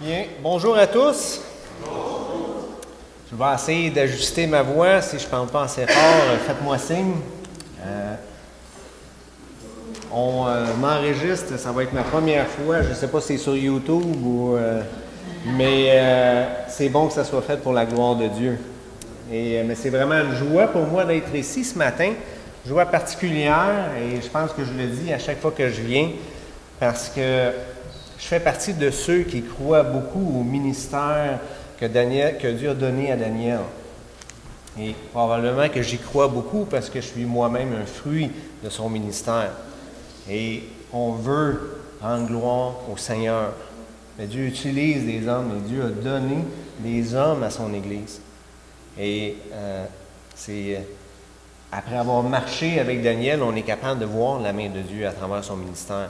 Bien, bonjour à tous. Je vais essayer d'ajuster ma voix. Si je ne parle pas assez fort, faites-moi signe. On m'enregistre, ça va être ma première fois. Je ne sais pas si c'est sur YouTube mais c'est bon que ça soit fait pour la gloire de Dieu. Mais c'est vraiment une joie pour moi d'être ici ce matin. Joie particulière, et je pense que je le dis à chaque fois que je viens, parce que je fais partie de ceux qui croient beaucoup au ministère que Dieu a donné à Daniel. Et probablement que j'y crois beaucoup parce que je suis moi-même un fruit de son ministère. Et on veut rendre gloire au Seigneur. Mais Dieu utilise des hommes et Dieu a donné des hommes à son Église. Et après avoir marché avec Daniel, on est capable de voir la main de Dieu à travers son ministère.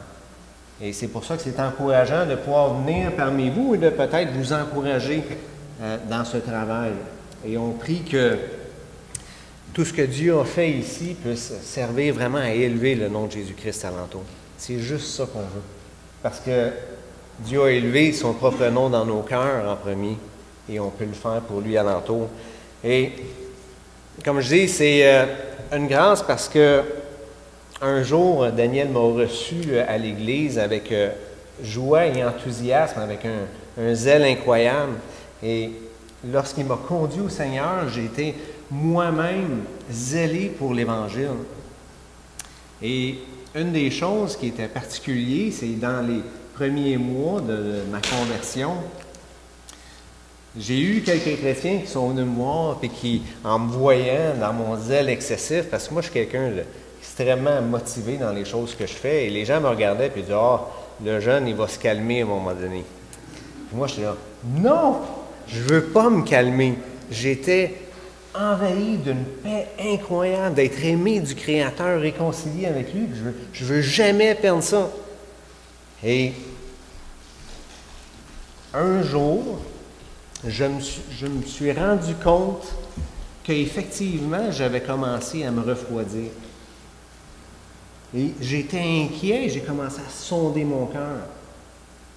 Et c'est pour ça que c'est encourageant de pouvoir venir parmi vous et de peut-être vous encourager dans ce travail. Et on prie que tout ce que Dieu a fait ici puisse servir vraiment à élever le nom de Jésus-Christ alentour. C'est juste ça qu'on veut. Parce que Dieu a élevé son propre nom dans nos cœurs en premier, et on peut le faire pour lui alentour. Et comme je dis, c'est une grâce parce que un jour, Daniel m'a reçu à l'Église avec joie et enthousiasme, avec un zèle incroyable. Et lorsqu'il m'a conduit au Seigneur, j'ai été moi-même zélé pour l'Évangile. Et une des choses qui était particulière, c'est dans les premiers mois de ma conversion, j'ai eu quelques chrétiens qui sont venus me voir et qui, en me voyant dans mon zèle excessif, parce que moi je suis quelqu'un extrêmement motivé dans les choses que je fais, et les gens me regardaient et disaient « Ah, le jeune, il va se calmer à un moment donné. » Puis moi, j'étais là « Non, je ne veux pas me calmer. » J'étais envahi d'une paix incroyable, d'être aimé du Créateur, réconcilié avec lui. Je ne veux jamais perdre ça. Et un jour, je me suis rendu compte qu'effectivement, j'avais commencé à me refroidir. Et j'étais inquiet, j'ai commencé à sonder mon cœur.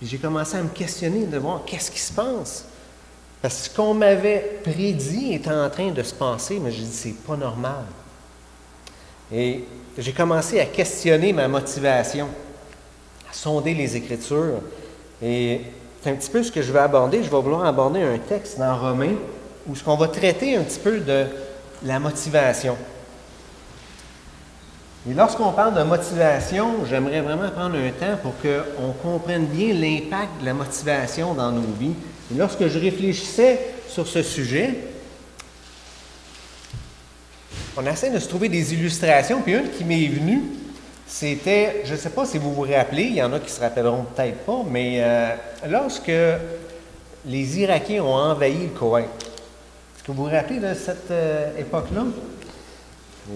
J'ai commencé à me questionner, de voir qu'est-ce qui se passe. Parce que ce qu'on m'avait prédit était en train de se passer, mais j'ai dit, c'est pas normal. Et j'ai commencé à questionner ma motivation, à sonder les Écritures. Et c'est un petit peu ce que je vais aborder. Je vais vouloir aborder un texte dans Romains où ce qu'on va traiter un petit peu de la motivation. Et lorsqu'on parle de motivation, j'aimerais vraiment prendre un temps pour qu'on comprenne bien l'impact de la motivation dans nos vies. Et lorsque je réfléchissais sur ce sujet, on essaie de se trouver des illustrations, puis une qui m'est venue, c'était, je ne sais pas si vous vous rappelez, il y en a qui ne se rappelleront peut-être pas, mais lorsque les Irakiens ont envahi le Koweït, est-ce que vous vous rappelez de cette époque-là?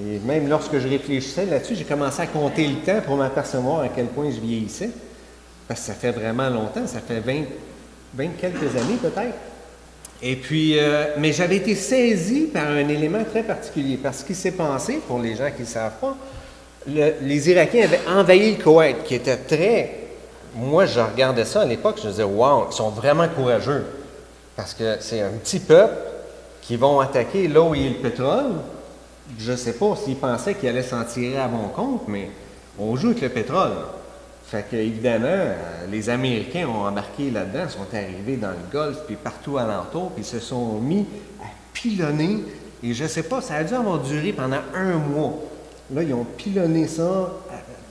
Et même lorsque je réfléchissais là-dessus, j'ai commencé à compter le temps pour m'apercevoir à quel point je vieillissais. Parce que ça fait vraiment longtemps, ça fait 20 quelques années peut-être. Et puis, mais j'avais été saisi par un élément très particulier. Parce qu'il s'est passé, pour les gens qui ne le savent pas, les Irakiens avaient envahi le Koweït, qui était très... Moi, je regardais ça à l'époque, je me disais, wow, ils sont vraiment courageux. Parce que c'est un petit peuple qui vont attaquer là où il y a le pétrole. Je ne sais pas s'ils pensaient qu'ils allaient s'en tirer à bon compte, mais on joue avec le pétrole. Fait que, évidemment, les Américains ont embarqué là-dedans, sont arrivés dans le Golfe, puis partout alentour, puis se sont mis à pilonner. Et je ne sais pas, ça a dû avoir duré pendant un mois. Là, ils ont pilonné ça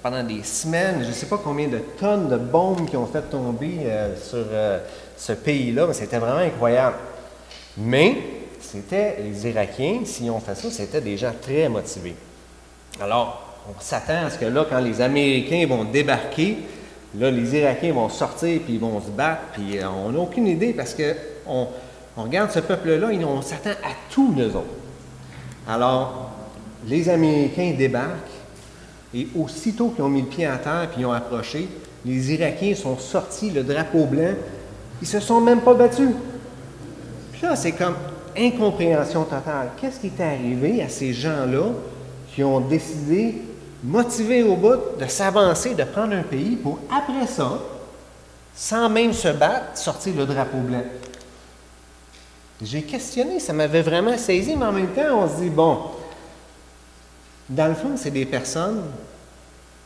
pendant des semaines. Je ne sais pas combien de tonnes de bombes qui ont fait tomber sur ce pays-là, mais c'était vraiment incroyable. Mais c'était les Irakiens, s'ils ont fait ça, c'était des gens très motivés. Alors, on s'attend à ce que là, quand les Américains vont débarquer, là, les Irakiens vont sortir, puis ils vont se battre, puis on n'a aucune idée, parce qu'on regarde ce peuple-là, et on s'attend à tous nous autres. Alors, les Américains débarquent, et aussitôt qu'ils ont mis le pied à terre, puis ils ont approché, les Irakiens sont sortis, le drapeau blanc, ils se sont même pas battus. Puis là, c'est comme incompréhension totale. Qu'est-ce qui est arrivé à ces gens-là qui ont décidé, motivés au bout, de s'avancer, de prendre un pays pour, après ça, sans même se battre, sortir le drapeau blanc. J'ai questionné, ça m'avait vraiment saisi, mais en même temps, on se dit, bon, dans le fond, c'est des personnes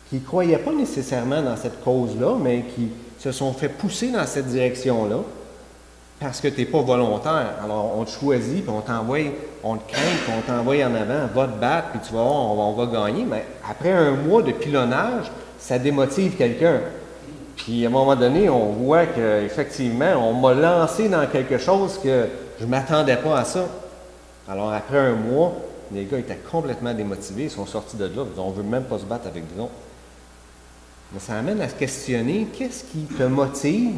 qui ne croyaient pas nécessairement dans cette cause-là, mais qui se sont fait pousser dans cette direction-là parce que tu n'es pas volontaire. Alors, on te choisit, puis on t'envoie, on te craint, puis on t'envoie en avant, va te battre, puis tu vas voir, on va gagner. Mais après un mois de pilonnage, ça démotive quelqu'un. Puis à un moment donné, on voit qu'effectivement, on m'a lancé dans quelque chose que je ne m'attendais pas à ça. Alors après un mois, les gars étaient complètement démotivés, ils sont sortis de là, ils disent, on ne veut même pas se battre avec nous. Mais ça amène à se questionner, qu'est-ce qui te motive,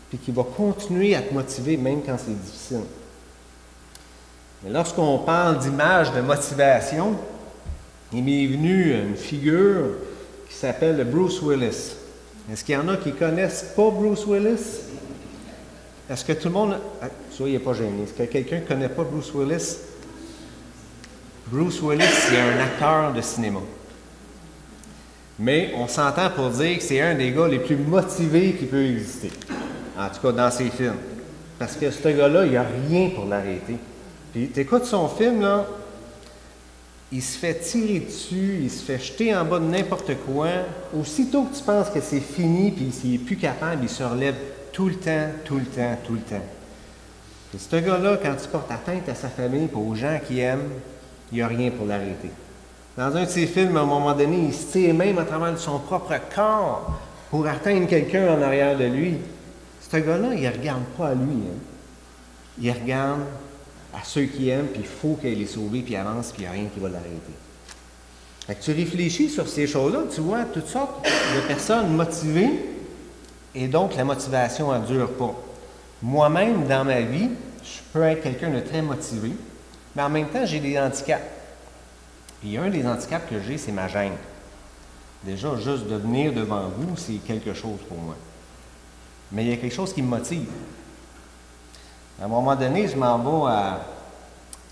puis qui va continuer à te motiver même quand c'est difficile. Mais lorsqu'on parle d'image de motivation, il m'est venu une figure qui s'appelle Bruce Willis. Est-ce qu'il y en a qui ne connaissent pas Bruce Willis? Est-ce que tout le monde... soyez pas gênés. Est-ce que quelqu'un ne connaît pas Bruce Willis? Bruce Willis, c'est un acteur de cinéma. Mais on s'entend pour dire que c'est un des gars les plus motivés qui peut exister. En tout cas, dans ses films. Parce que ce gars-là, il n'y a rien pour l'arrêter. Puis, tu écoutes son film, là, il se fait tirer dessus, il se fait jeter en bas de n'importe quoi. Aussitôt que tu penses que c'est fini, puis s'il n'est plus capable, il se relève tout le temps, tout le temps, tout le temps. Et ce gars-là, quand tu portes atteinte à sa famille et aux gens qu'il aime, il n'y a rien pour l'arrêter. Dans un de ses films, à un moment donné, il se tire même à travers son propre corps pour atteindre quelqu'un en arrière de lui. Ce gars-là, il ne regarde pas à lui. Hein. Il regarde à ceux qui aiment, puis il faut qu'il les sauve, puis il avance, puis il n'y a rien qui va l'arrêter. Fait que tu réfléchis sur ces choses-là, tu vois toutes sortes de personnes motivées, et donc la motivation ne dure pas. Moi-même, dans ma vie, je peux être quelqu'un de très motivé, mais en même temps, j'ai des handicaps. Puis un des handicaps que j'ai, c'est ma gêne. Déjà, juste de venir devant vous, c'est quelque chose pour moi. Mais il y a quelque chose qui me motive. À un moment donné, je m'en vais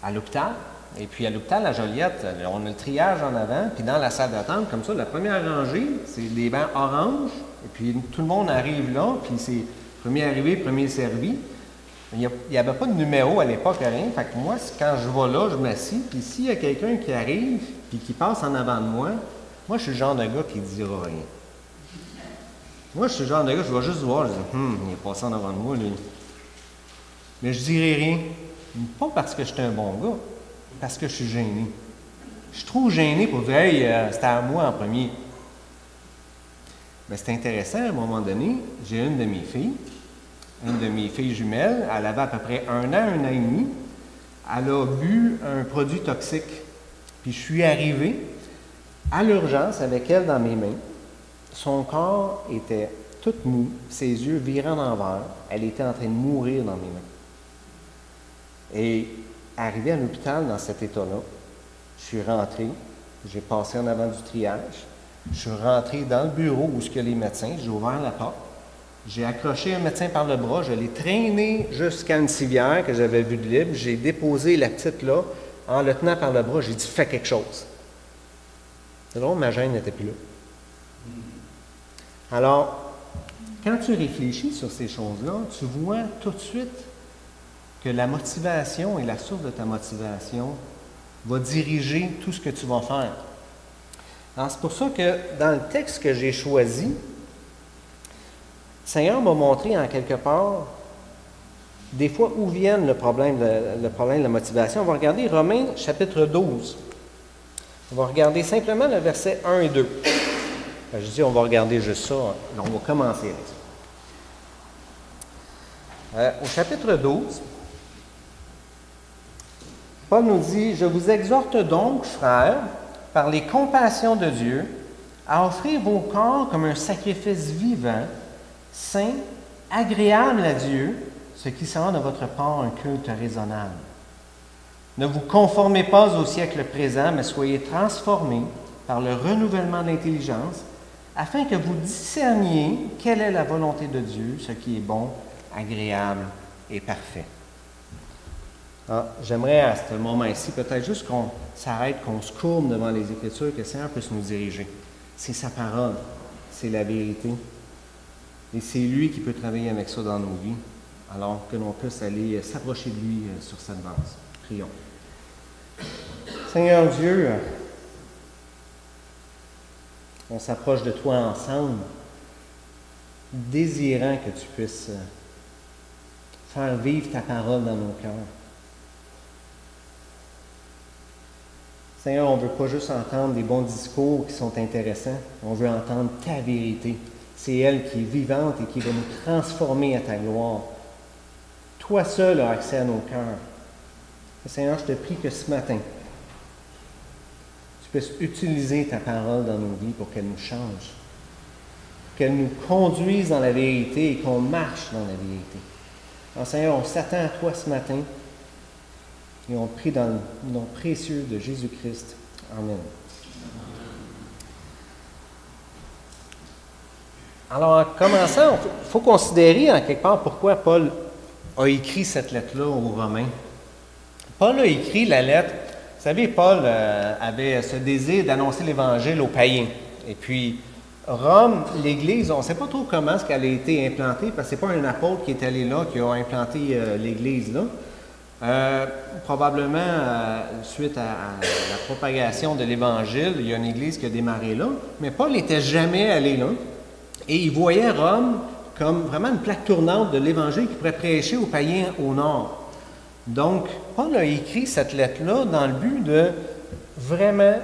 à l'hôpital. Et puis à l'hôpital, à Joliette, on a le triage en avant. Puis dans la salle d'attente, comme ça, la première rangée, c'est des bancs orange. Et puis tout le monde arrive là. Puis c'est premier arrivé, premier servi. Il n'y avait pas de numéro à l'époque, rien. Fait que moi, quand je vais là, je m'assis. Puis s'il y a quelqu'un qui arrive puis qui passe en avant de moi je suis le genre de gars qui ne dira rien. Moi, je suis le genre de gars, je vais juste voir, je dis, il est passé en avant de moi, lui. Mais je ne dirai rien. Pas parce que je suis un bon gars, parce que je suis gêné. Je suis trop gêné pour dire, hey, c'était à moi en premier. Mais c'est intéressant, à un moment donné, j'ai une de mes filles jumelles, elle avait à peu près 1 an et demi, elle a bu un produit toxique. Puis je suis arrivé à l'urgence avec elle dans mes mains. Son corps était tout mou, ses yeux virés en envers. Elle était en train de mourir dans mes mains. Et arrivé à l'hôpital dans cet état-là, je suis rentré, j'ai passé en avant du triage, je suis rentré dans le bureau où il y a les médecins, j'ai ouvert la porte, j'ai accroché un médecin par le bras, je l'ai traîné jusqu'à une civière que j'avais vue de libre, j'ai déposé la petite là, en le tenant par le bras, j'ai dit « fais quelque chose ». C'est drôle, ma gêne n'était plus là. Alors, quand tu réfléchis sur ces choses-là, tu vois tout de suite que la motivation et la source de ta motivation va diriger tout ce que tu vas faire. Alors, c'est pour ça que dans le texte que j'ai choisi, le Seigneur m'a montré en quelque part des fois où vient le problème de la motivation. On va regarder Romains chapitre 12. On va regarder simplement le verset 1 et 2. Je dis on va regarder juste ça. On va commencer avec ça. Au chapitre 12, Paul nous dit « Je vous exhorte donc, frères, par les compassions de Dieu, à offrir vos corps comme un sacrifice vivant, saint, agréable à Dieu, ce qui sera de votre part un culte raisonnable. Ne vous conformez pas au siècle présent, mais soyez transformés par le renouvellement de l'intelligence, afin que vous discerniez quelle est la volonté de Dieu, ce qui est bon, agréable et parfait. » J'aimerais à ce moment-ci, peut-être juste qu'on s'arrête, qu'on se courbe devant les Écritures, que le Seigneur puisse nous diriger. C'est sa parole, c'est la vérité. Et c'est lui qui peut travailler avec ça dans nos vies, alors que l'on puisse aller s'approcher de lui sur cette base. Prions. Seigneur Dieu, on s'approche de toi ensemble, désirant que tu puisses faire vivre ta parole dans nos cœurs. Seigneur, on ne veut pas juste entendre des bons discours qui sont intéressants, on veut entendre ta vérité. C'est elle qui est vivante et qui va nous transformer à ta gloire. Toi seul as accès à nos cœurs. Et Seigneur, je te prie que ce matin, tu puisses utiliser ta parole dans nos vies pour qu'elle nous change, qu'elle nous conduise dans la vérité et qu'on marche dans la vérité. Alors Seigneur, on s'attend à toi ce matin et on prie dans le nom précieux de Jésus-Christ. Amen. Alors, en commençant, il faut considérer en quelque part pourquoi Paul a écrit cette lettre-là aux Romains. Paul a écrit la lettre. Vous savez, Paul avait ce désir d'annoncer l'Évangile aux païens. Et puis, Rome, l'Église, on ne sait pas trop comment est-ce qu'elle a été implantée, parce que ce n'est pas un apôtre qui est allé là, qui a implanté l'Église là. Probablement, suite à la propagation de l'Évangile, il y a une Église qui a démarré là, mais Paul n'était jamais allé là. Et il voyait Rome comme vraiment une plaque tournante de l'Évangile qui pourrait prêcher aux païens au nord. Donc, Paul a écrit cette lettre-là dans le but de vraiment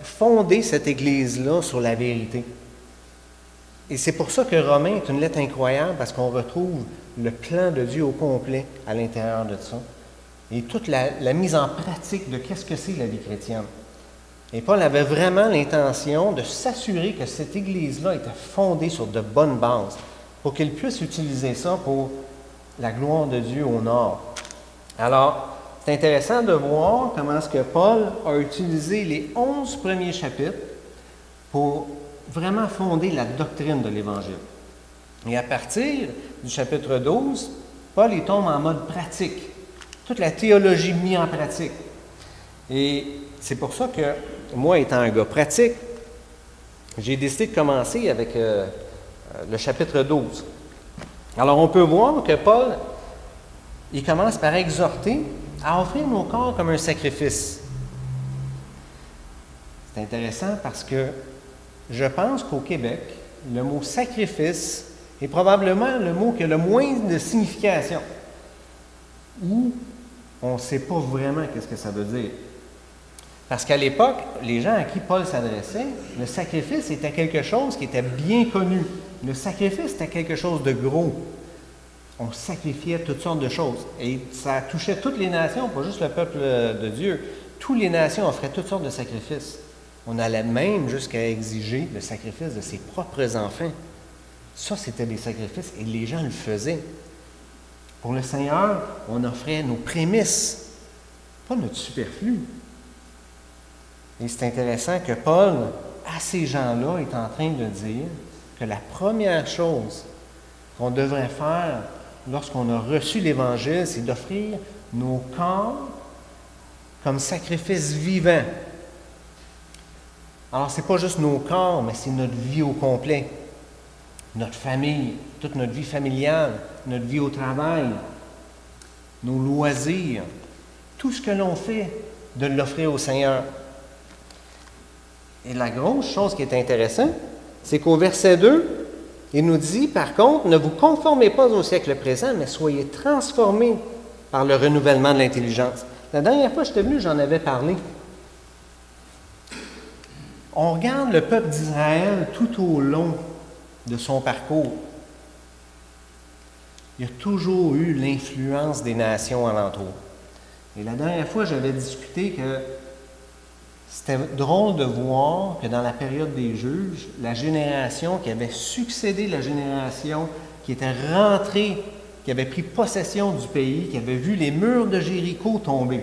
fonder cette Église-là sur la vérité. Et c'est pour ça que Romains est une lettre incroyable, parce qu'on retrouve le plan de Dieu au complet à l'intérieur de ça. Et toute la mise en pratique de qu'est-ce que c'est la vie chrétienne. Et Paul avait vraiment l'intention de s'assurer que cette Église-là était fondée sur de bonnes bases, pour qu'il puisse utiliser ça pour la gloire de Dieu au nord. Alors, c'est intéressant de voir comment est-ce que Paul a utilisé les 11 premiers chapitres pour vraiment fonder la doctrine de l'Évangile. Et à partir du chapitre 12, Paul il tombe en mode pratique. Toute la théologie mise en pratique. Et c'est pour ça que moi, étant un gars pratique, j'ai décidé de commencer avec le chapitre 12. Alors, on peut voir que Paul, il commence par exhorter à offrir nos corps comme un sacrifice. C'est intéressant parce que je pense qu'au Québec, le mot sacrifice est probablement le mot qui a le moins de signification. Ou on ne sait pas vraiment qu'est-ce que ça veut dire. Parce qu'à l'époque, les gens à qui Paul s'adressait, le sacrifice était quelque chose qui était bien connu. Le sacrifice était quelque chose de gros. On sacrifiait toutes sortes de choses. Et ça touchait toutes les nations, pas juste le peuple de Dieu. Toutes les nations offraient toutes sortes de sacrifices. On allait même jusqu'à exiger le sacrifice de ses propres enfants. Ça, c'était des sacrifices et les gens le faisaient. Pour le Seigneur, on offrait nos prémices, pas notre superflu. Et c'est intéressant que Paul, à ces gens-là, est en train de dire que la première chose qu'on devrait faire lorsqu'on a reçu l'Évangile, c'est d'offrir nos corps comme sacrifice vivant. Alors, ce n'est pas juste nos corps, mais c'est notre vie au complet. Notre famille, toute notre vie familiale, notre vie au travail, nos loisirs, tout ce que l'on fait, de l'offrir au Seigneur. Et la grosse chose qui est intéressante, c'est qu'au verset 2, il nous dit, par contre, ne vous conformez pas au siècle présent, mais soyez transformés par le renouvellement de l'intelligence. La dernière fois que j'étais venu, j'en avais parlé. On regarde le peuple d'Israël tout au long de son parcours. Il y a toujours eu l'influence des nations alentour. Et la dernière fois, j'avais discuté que c'était drôle de voir que dans la période des juges, la génération qui avait succédé la génération qui était rentrée, qui avait pris possession du pays, qui avait vu les murs de Jéricho tomber.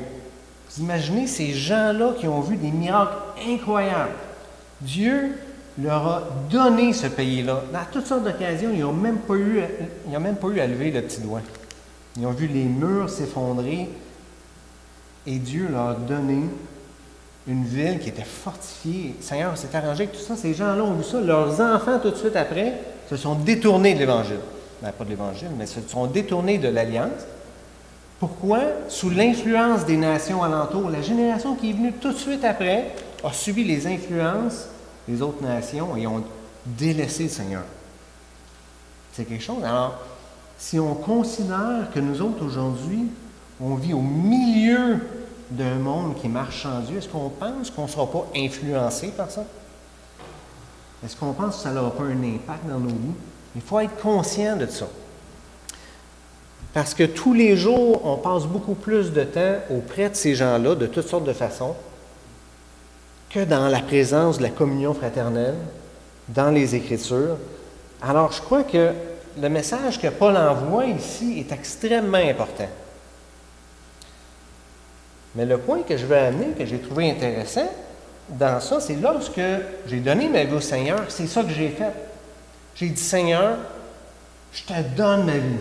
Vous imaginez ces gens-là qui ont vu des miracles incroyables. Dieu leur a donné ce pays-là. Dans toutes sortes d'occasions, ils n'ont même pas eu à lever le petit doigt. Ils ont vu les murs s'effondrer et Dieu leur a donné une ville qui était fortifiée. Le Seigneur s'est arrangé avec tout ça. Ces gens-là ont vu ça. Leurs enfants, tout de suite après, se sont détournés de l'Évangile. Ben, pas de l'Évangile, mais se sont détournés de l'Alliance. Pourquoi? Sous l'influence des nations alentours, la génération qui est venue tout de suite après a subi les influences des autres nations et ont délaissé le Seigneur. C'est quelque chose. Alors, si on considère que nous autres aujourd'hui, on vit au milieu d'un monde qui marche sans Dieu, est-ce qu'on pense qu'on ne sera pas influencé par ça? Est-ce qu'on pense que ça n'aura pas un impact dans nos vies? Il faut être conscient de ça. Parce que tous les jours, on passe beaucoup plus de temps auprès de ces gens-là, de toutes sortes de façons, que dans la présence de la communion fraternelle, dans les Écritures. Alors, je crois que le message que Paul envoie ici est extrêmement important. Mais le point que je veux amener, que j'ai trouvé intéressant dans ça, c'est lorsque j'ai donné ma vie au Seigneur, c'est ça que j'ai fait. J'ai dit, Seigneur, je te donne ma vie.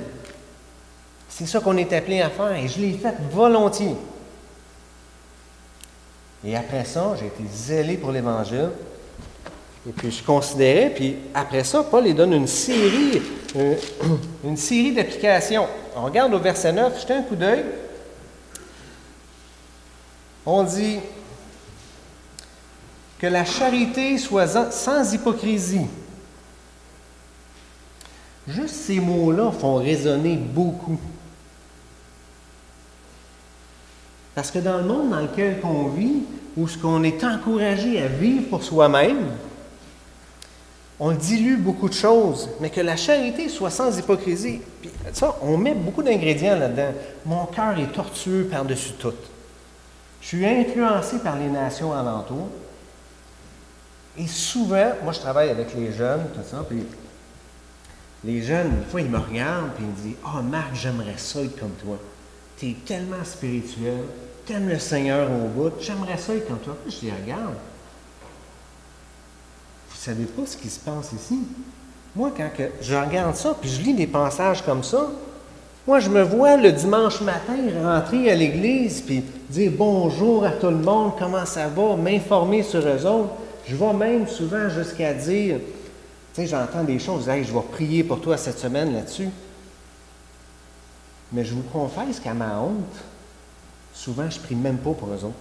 C'est ça qu'on est appelé à faire et je l'ai fait volontiers. Et après ça, j'ai été zélé pour l'Évangile. Et puis je considérais, puis après ça, Paul il donne une série d'applications. On regarde au verset 9, jetez un coup d'œil. On dit que la charité soit sans hypocrisie. Juste ces mots-là font résonner beaucoup. Parce que dans le monde dans lequel on vit, où ce qu'on est encouragé à vivre pour soi-même, on dilue beaucoup de choses, mais que la charité soit sans hypocrisie. Puis ça, on met beaucoup d'ingrédients là-dedans. Mon cœur est tortueux par-dessus tout. Je suis influencé par les nations alentours. Et souvent, moi je travaille avec les jeunes, tout ça, puis les jeunes, une fois, ils me regardent, puis ils me disent « Ah, Marc, j'aimerais ça être comme toi. Tu es tellement spirituel, t'aimes le Seigneur au bout, j'aimerais ça être comme toi. » Puis je dis « Regarde, vous ne savez pas ce qui se passe ici. Moi, quand je regarde ça, puis je lis des passages comme ça, moi, je me vois le dimanche matin rentrer à l'église, puis dire bonjour à tout le monde, comment ça va, m'informer sur eux autres. Je vais même souvent jusqu'à dire, tu sais, j'entends des choses, hey, je vais prier pour toi cette semaine là-dessus. Mais je vous confesse qu'à ma honte, souvent, je ne prie même pas pour eux autres.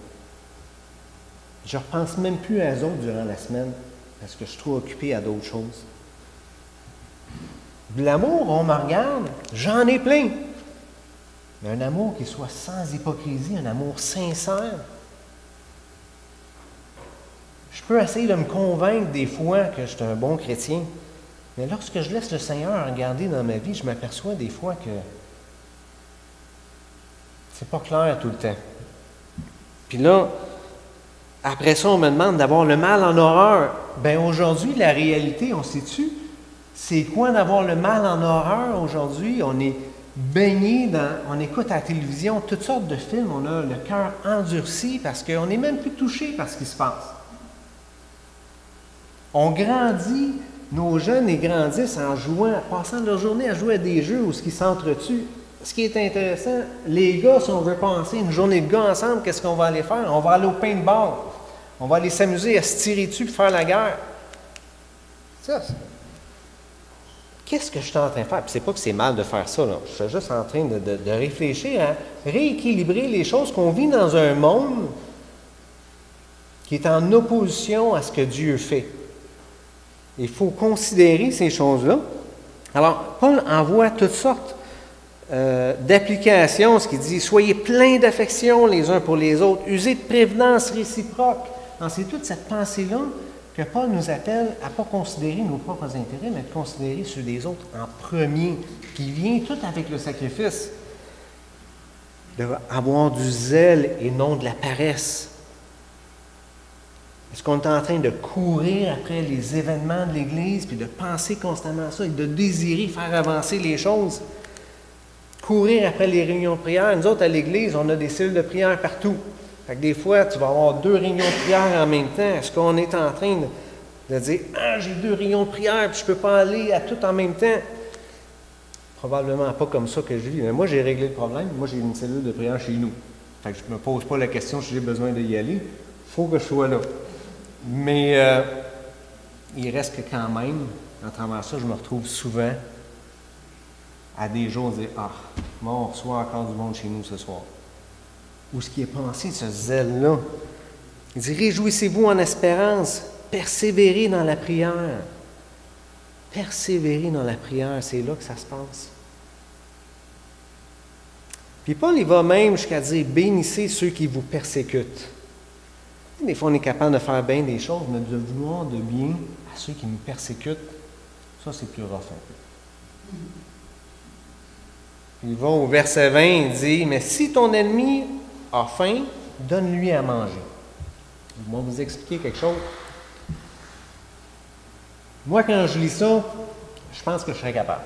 Je ne repense même plus à eux autres durant la semaine, parce que je suis trop occupé à d'autres choses. De l'amour, on me regarde, j'en ai plein. Mais un amour qui soit sans hypocrisie, un amour sincère. Je peux essayer de me convaincre des fois que je suis un bon chrétien, mais lorsque je laisse le Seigneur regarder dans ma vie, je m'aperçois des fois que c'est pas clair tout le temps. Puis là, après ça, on me demande d'avoir le mal en horreur. Bien, aujourd'hui, la réalité, on sait-tu, c'est quoi d'avoir le mal en horreur aujourd'hui? On est baigné on écoute à la télévision toutes sortes de films, on a le cœur endurci parce qu'on n'est même plus touché par ce qui se passe. On grandit, nos jeunes ils grandissent en jouant, passant leur journée à jouer à des jeux où ils s'entretuent. Ce qui est intéressant, les gars, si on veut passer une journée de gars ensemble, qu'est-ce qu'on va aller faire? On va aller au paintball. On va aller s'amuser à se tirer dessus et faire la guerre. Ça, qu'est-ce que je suis en train de faire? Puis c'est pas que c'est mal de faire ça, là. Je suis juste en train de réfléchir à rééquilibrer les choses qu'on vit dans un monde qui est en opposition à ce que Dieu fait. Il faut considérer ces choses-là. Alors, Paul envoie toutes sortes d'applications, ce qui dit « Soyez pleins d'affection les uns pour les autres, usez de prévenance réciproque. » C'est toute cette pensée-là que Paul nous appelle à ne pas considérer nos propres intérêts, mais de considérer ceux des autres en premier, qui vient tout avec le sacrifice. D'avoir du zèle et non de la paresse. Est-ce qu'on est en train de courir après les événements de l'Église, puis de penser constamment à ça, et de désirer faire avancer les choses? Courir après les réunions de prière. Nous autres, à l'Église, on a des cellules de prière partout. Fait que des fois, tu vas avoir 2 réunions de prière en même temps. Est-ce qu'on est en train de dire « Ah, j'ai 2 réunions de prière, puis je ne peux pas aller à tout en même temps? » Probablement pas comme ça que je vis. Mais moi, j'ai réglé le problème. Moi, j'ai une cellule de prière chez nous. Fait que je ne me pose pas la question si j'ai besoin d'y aller. Il faut que je sois là. Mais il reste que quand même, à travers ça, je me retrouve souvent à des jours dire ah, moi, on reçoit encore du monde chez nous ce soir. Où ce qui est pensé, ce zèle-là? Il dit réjouissez-vous en espérance, persévérez dans la prière. Persévérer dans la prière, c'est là que ça se passe. Puis Paul, il va même jusqu'à dire bénissez ceux qui vous persécutent. Des fois, on est capable de faire bien des choses, mais de vouloir de bien à ceux qui nous persécutent, ça, c'est plus rough un peu. Il va au verset 20, il dit, « Mais si ton ennemi a faim, donne-lui à manger. » Je vais vous expliquer quelque chose. Moi, quand je lis ça, je pense que je serais capable.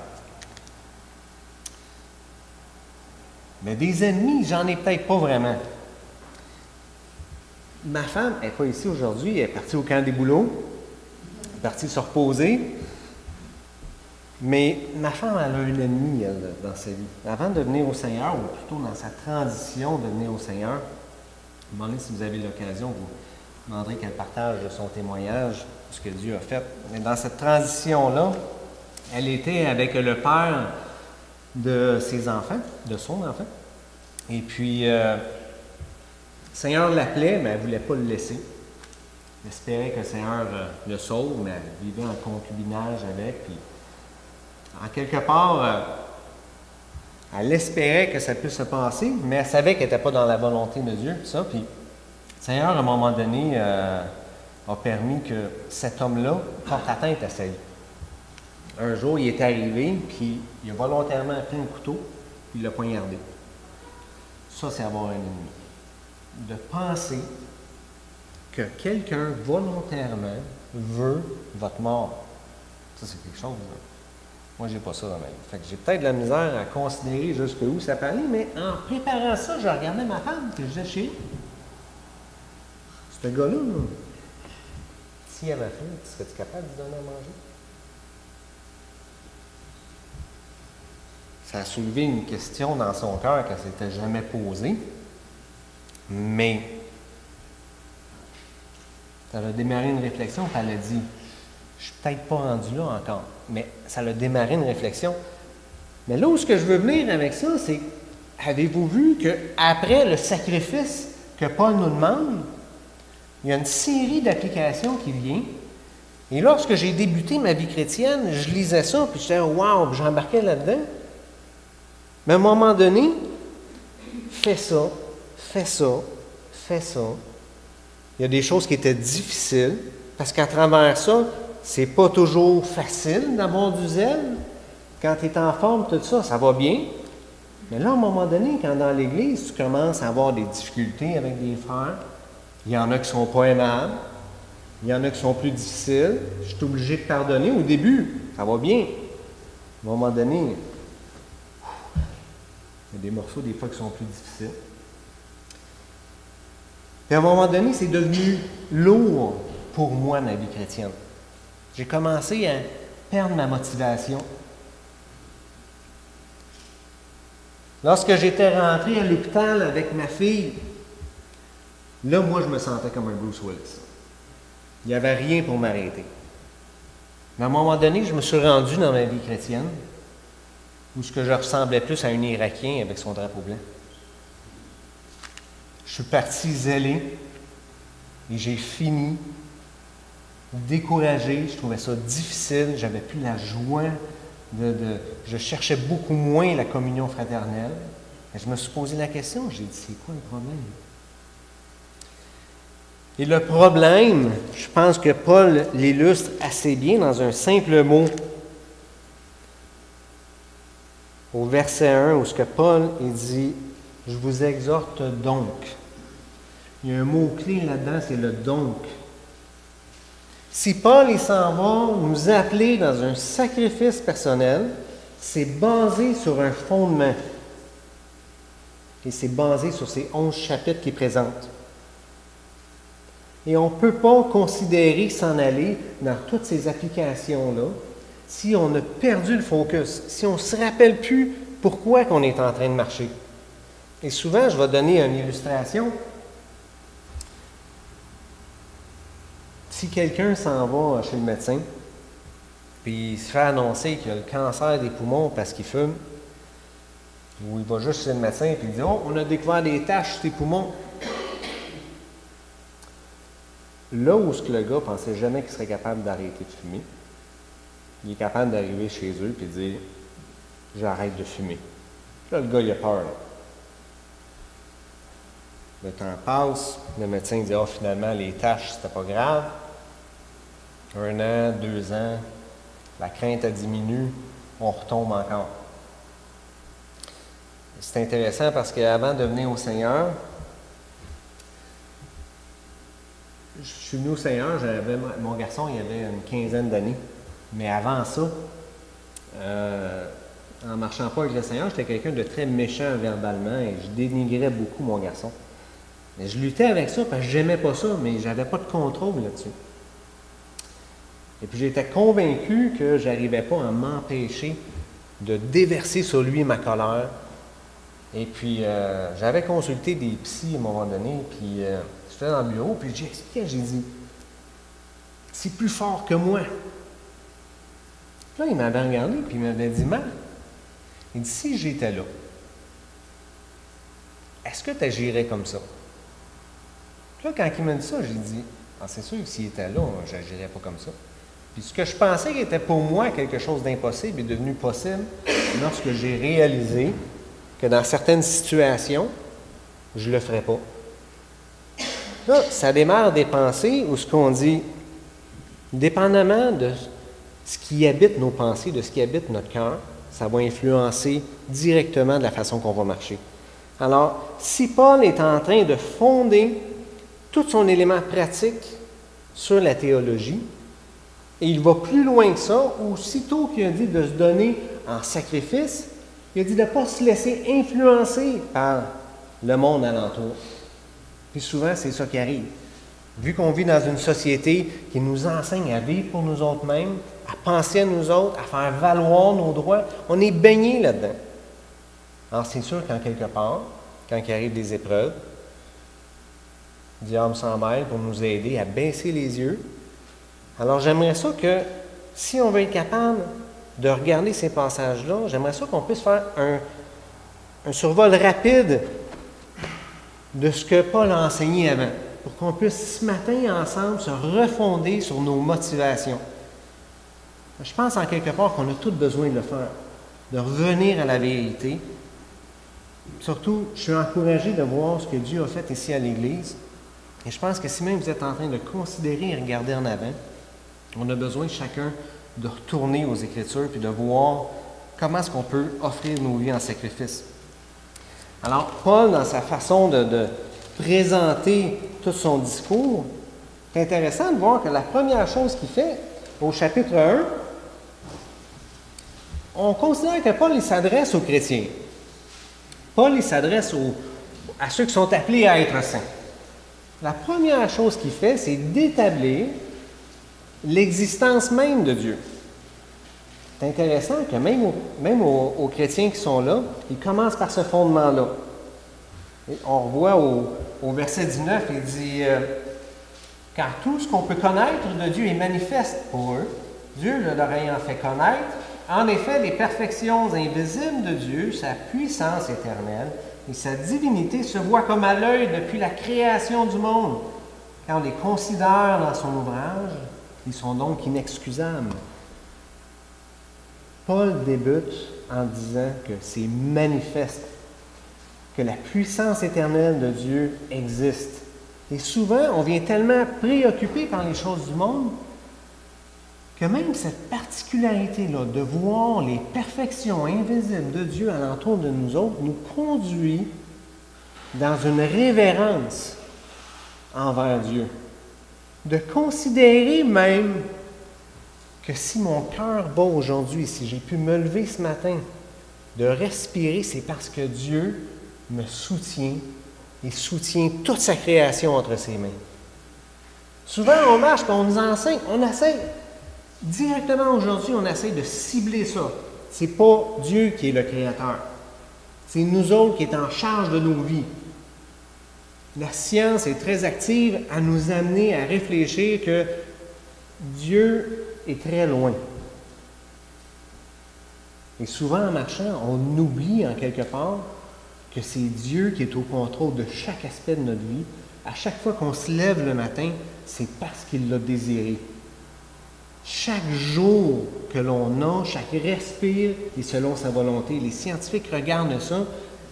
Mais des ennemis, j'en ai peut-être pas vraiment. Ma femme n'est pas ici aujourd'hui, elle est partie au camp des bouleaux, elle est partie se reposer. Mais ma femme, elle a un ennemi, elle, dans sa vie. Avant de venir au Seigneur, ou plutôt dans sa transition de venir au Seigneur, demandez si vous avez l'occasion, vous demanderez qu'elle partage son témoignage, ce que Dieu a fait. Mais dans cette transition-là, elle était avec le père de ses enfants, de son enfant. Et puis, le Seigneur l'appelait, mais elle ne voulait pas le laisser. Elle espérait que le Seigneur le sauve, mais elle vivait en concubinage avec. Puis, en quelque part, elle espérait que ça puisse se passer, mais elle savait qu'elle n'était pas dans la volonté de Dieu. Ça. Puis, le Seigneur, à un moment donné, a permis que cet homme-là porte atteinte à sa vie. Un jour, il est arrivé, puis il a volontairement pris un couteau, puis il l'a poignardé. Ça, c'est avoir un ennemi. De penser que quelqu'un, volontairement, veut votre mort. Ça, c'est quelque chose. Là. Moi, j'ai pas ça dans ma vie. Fait que j'ai peut-être de la misère à considérer jusqu'où ça peut aller, mais en préparant ça, je regardais ma femme, que je disais, chérie, ce gars-là, là, s'il avait faim, serais-tu capable de lui donner à manger? Ça a soulevé une question dans son cœur qu'elle ne s'était jamais posée, mais ça a démarré une réflexion, puis elle a dit, je ne suis peut-être pas rendu là encore, mais ça a démarré une réflexion. Mais là où ce que je veux venir avec ça, c'est, avez-vous vu qu'après le sacrifice que Paul nous demande, il y a une série d'applications qui vient. Et lorsque j'ai débuté ma vie chrétienne, je lisais ça, puis j'étais « wow », puis j'embarquais là-dedans. Mais à un moment donné, fais ça, fais ça, fais ça. Il y a des choses qui étaient difficiles, parce qu'à travers ça, c'est pas toujours facile d'avoir du zèle. Quand tu es en forme, tout ça, ça va bien. Mais là, à un moment donné, quand dans l'Église, tu commences à avoir des difficultés avec des frères, il y en a qui sont pas aimables, il y en a qui sont plus difficiles, je suis obligé de pardonner. Au début, ça va bien. À un moment donné, il y a des morceaux, des fois, qui sont plus difficiles. Puis à un moment donné, c'est devenu lourd pour moi, ma vie chrétienne. J'ai commencé à perdre ma motivation. Lorsque j'étais rentré à l'hôpital avec ma fille, là, moi, je me sentais comme un Bruce Willis. Il n'y avait rien pour m'arrêter. Mais à un moment donné, je me suis rendu dans ma vie chrétienne où ce que je ressemblais plus à un Irakien avec son drapeau blanc. Je suis parti zélé et j'ai fini découragé. Je trouvais ça difficile. J'avais plus la joie je cherchais beaucoup moins la communion fraternelle. Et je me suis posé la question. J'ai dit, c'est quoi le problème? Et le problème, je pense que Paul l'illustre assez bien dans un simple mot. Au verset 1, où ce que Paul il dit, « Je vous exhorte donc ». Il y a un mot-clé là-dedans, c'est le « donc ». Si Paul il s'en va nous appeler dans un sacrifice personnel, c'est basé sur un fondement. Et c'est basé sur ces 11 chapitres qu'il présente. Et on ne peut pas considérer s'en aller dans toutes ces applications-là si on a perdu le focus, si on ne se rappelle plus pourquoi on est en train de marcher. Et souvent, je vais donner une illustration. Si quelqu'un s'en va chez le médecin, puis il se fait annoncer qu'il a le cancer des poumons parce qu'il fume, ou il va juste chez le médecin et il dit « Oh, on a découvert des taches sur tes poumons. » Là où le gars ne pensait jamais qu'il serait capable d'arrêter de fumer, il est capable d'arriver chez eux et de dire « J'arrête de fumer. » Là, le gars, il a peur. Là. Le temps passe, le médecin dit « Ah, finalement, les taches, c'était pas grave. » 1 an, 2 ans, la crainte a diminué, on retombe encore. C'est intéressant parce qu'avant de venir au Seigneur, je suis venu au Seigneur, mon garçon, il avait une 15aine d'années. Mais avant ça, en marchant pas avec le Seigneur, j'étais quelqu'un de très méchant verbalement et je dénigrais beaucoup mon garçon. Mais je luttais avec ça parce que j'aimais pas ça, mais j'avais pas de contrôle là-dessus. Et puis j'étais convaincu que je n'arrivais pas à m'empêcher de déverser sur lui ma colère. Et puis j'avais consulté des psys à un moment donné, puis j'étais dans le bureau, puis j'ai expliqué, j'ai dit « C'est plus fort que moi. » Là, il m'avait regardé, puis il m'avait dit « Mal, il dit, si j'étais là, est-ce que tu agirais comme ça? » Puis là, quand il m'a dit ça, j'ai dit « Ah, c'est sûr que s'il était là, je n'agirais pas comme ça. » Puis ce que je pensais qui était pour moi quelque chose d'impossible est devenu possible lorsque j'ai réalisé que dans certaines situations, je ne le ferais pas. Là, ça démarre des pensées où ce qu'on dit, dépendamment de ce qui habite nos pensées, de ce qui habite notre cœur, ça va influencer directement de la façon qu'on va marcher. Alors, si Paul est en train de fonder tout son élément pratique sur la théologie, et il va plus loin que ça, aussitôt qu'il a dit de se donner en sacrifice, il a dit de ne pas se laisser influencer par le monde alentour. Puis souvent, c'est ça qui arrive. Vu qu'on vit dans une société qui nous enseigne à vivre pour nous autres mêmes, à penser à nous autres, à faire valoir nos droits, on est baigné là-dedans. Alors c'est sûr qu'en quelque part, quand il arrive des épreuves, le diable s'en mêle pour nous aider à baisser les yeux. Alors j'aimerais ça que, si on veut être capable de regarder ces passages-là, j'aimerais ça qu'on puisse faire un survol rapide de ce que Paul a enseigné avant, pour qu'on puisse ce matin ensemble se refonder sur nos motivations. Je pense en quelque part qu'on a tous besoin de le faire, de revenir à la vérité. Surtout, je suis encouragé de voir ce que Dieu a fait ici à l'Église. Et je pense que si même vous êtes en train de considérer et regarder en avant, on a besoin chacun de retourner aux Écritures puis de voir comment est-ce qu'on peut offrir nos vies en sacrifice. Alors, Paul, dans sa façon de présenter tout son discours, c'est intéressant de voir que la première chose qu'il fait, au chapitre 1, on considère que Paul, il s'adresse aux chrétiens. Paul, il s'adresse à ceux qui sont appelés à être saints. La première chose qu'il fait, c'est d'établir l'existence même de Dieu. C'est intéressant que même aux chrétiens qui sont là, ils commencent par ce fondement-là. Et on revoit au verset 19, il dit « Car tout ce qu'on peut connaître de Dieu est manifeste pour eux, Dieu leur ayant fait connaître, en effet, les perfections invisibles de Dieu, sa puissance éternelle et sa divinité se voient comme à l'œil depuis la création du monde. Quand on les considère dans son ouvrage, ils sont donc inexcusables. » Paul débute en disant que c'est manifeste, que la puissance éternelle de Dieu existe. Et souvent, on vient tellement préoccupé par les choses du monde que même cette particularité-là de voir les perfections invisibles de Dieu alentour de nous autres nous conduit dans une révérence envers Dieu. De considérer même que si mon cœur bat aujourd'hui, si j'ai pu me lever ce matin, de respirer, c'est parce que Dieu me soutient et soutient toute sa création entre ses mains. Souvent, on marche, on nous enseigne, on essaie, directement aujourd'hui, on essaie de cibler ça. C'est pas Dieu qui est le créateur. C'est nous autres qui est en charge de nos vies. La science est très active à nous amener à réfléchir que Dieu est très loin. Et souvent, en marchant, on oublie en quelque part que c'est Dieu qui est au contrôle de chaque aspect de notre vie. À chaque fois qu'on se lève le matin, c'est parce qu'il l'a désiré. Chaque jour que l'on a, chaque respire est selon sa volonté. Les scientifiques regardent ça,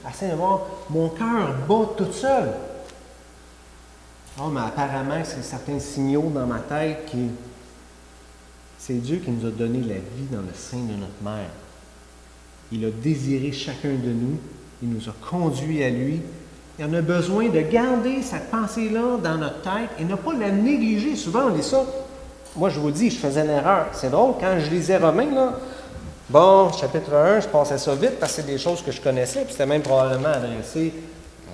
essaient de voir, mon cœur bat tout seul. Oh, mais apparemment, c'est certains signaux dans ma tête qui... C'est Dieu qui nous a donné la vie dans le sein de notre mère. Il a désiré chacun de nous. Il nous a conduits à lui. Et on a besoin de garder cette pensée-là dans notre tête et ne pas la négliger. Souvent, on dit ça. Moi, je vous dis, je faisais une erreur. C'est drôle, quand je lisais Romains, là, bon, chapitre 1, je passais ça vite parce que c'est des choses que je connaissais, puis c'était même probablement adressé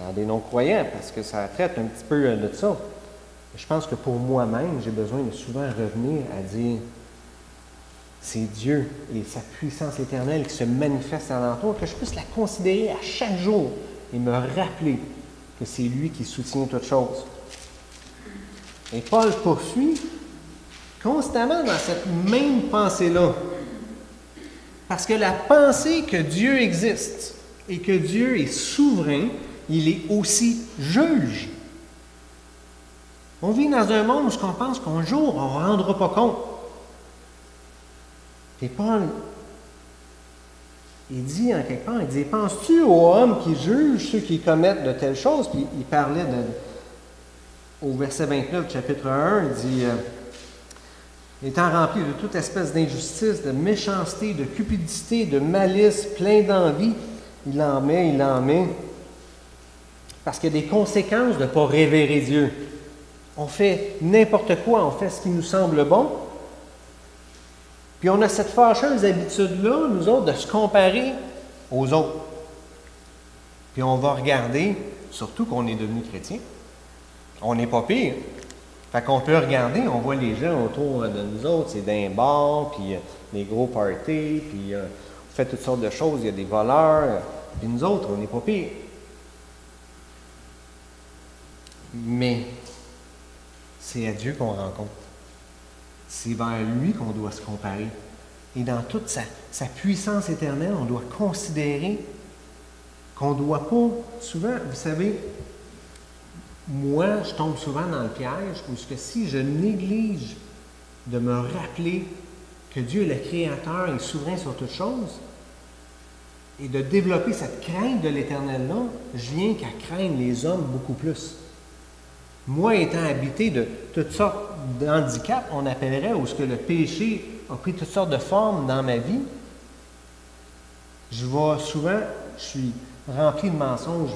à des non-croyants parce que ça traite un petit peu de ça. Je pense que pour moi-même, j'ai besoin de souvent revenir à dire c'est Dieu et sa puissance éternelle qui se manifeste alentour, que je puisse la considérer à chaque jour et me rappeler que c'est lui qui soutient toutes choses. Et Paul poursuit constamment dans cette même pensée-là. Parce que la pensée que Dieu existe et que Dieu est souverain, il est aussi juge. On vit dans un monde où on pense qu'un jour, on ne rendra pas compte. Et Paul, il dit en quelque part, il dit, penses-tu aux hommes qui jugent ceux qui commettent de telles choses? Puis il parlait au verset 29 du chapitre 1, il dit, étant rempli de toute espèce d'injustice, de méchanceté, de cupidité, de malice, plein d'envie, il en met, parce qu'il y a des conséquences de ne pas révérer Dieu. On fait n'importe quoi, on fait ce qui nous semble bon. Puis on a cette fâcheuse habitude-là, nous autres, de se comparer aux autres. Puis on va regarder, surtout qu'on est devenu chrétien, on n'est pas pire. Fait qu'on peut regarder, on voit les gens autour de nous autres, c'est d'un bar, puis des gros parties, puis on fait toutes sortes de choses, il y a des voleurs, puis nous autres, on n'est pas pire. Mais c'est à Dieu qu'on rencontre. C'est vers lui qu'on doit se comparer. Et dans toute sa puissance éternelle, on doit considérer qu'on ne doit pas, souvent, vous savez, moi, je tombe souvent dans le piège où que si je néglige de me rappeler que Dieu est le Créateur et souverain sur toutes choses, et de développer cette crainte de l'Éternel-là, je viens qu'à craindre les hommes beaucoup plus. Moi, étant habité de toutes sortes d'handicaps, on appellerait, où ce que le péché a pris toutes sortes de formes dans ma vie, je suis rempli de mensonges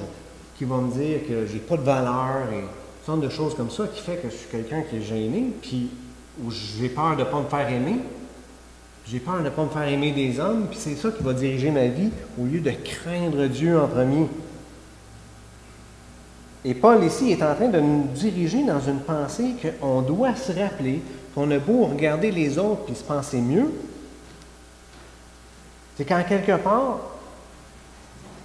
qui vont me dire que j'ai pas de valeur et toutes sortes de choses comme ça qui fait que je suis quelqu'un qui est gêné, puis où j'ai peur de ne pas me faire aimer, j'ai peur de ne pas me faire aimer des hommes, puis c'est ça qui va diriger ma vie au lieu de craindre Dieu en premier. Et Paul ici est en train de nous diriger dans une pensée qu'on doit se rappeler qu'on a beau regarder les autres puis se penser mieux, c'est qu'en quelque part,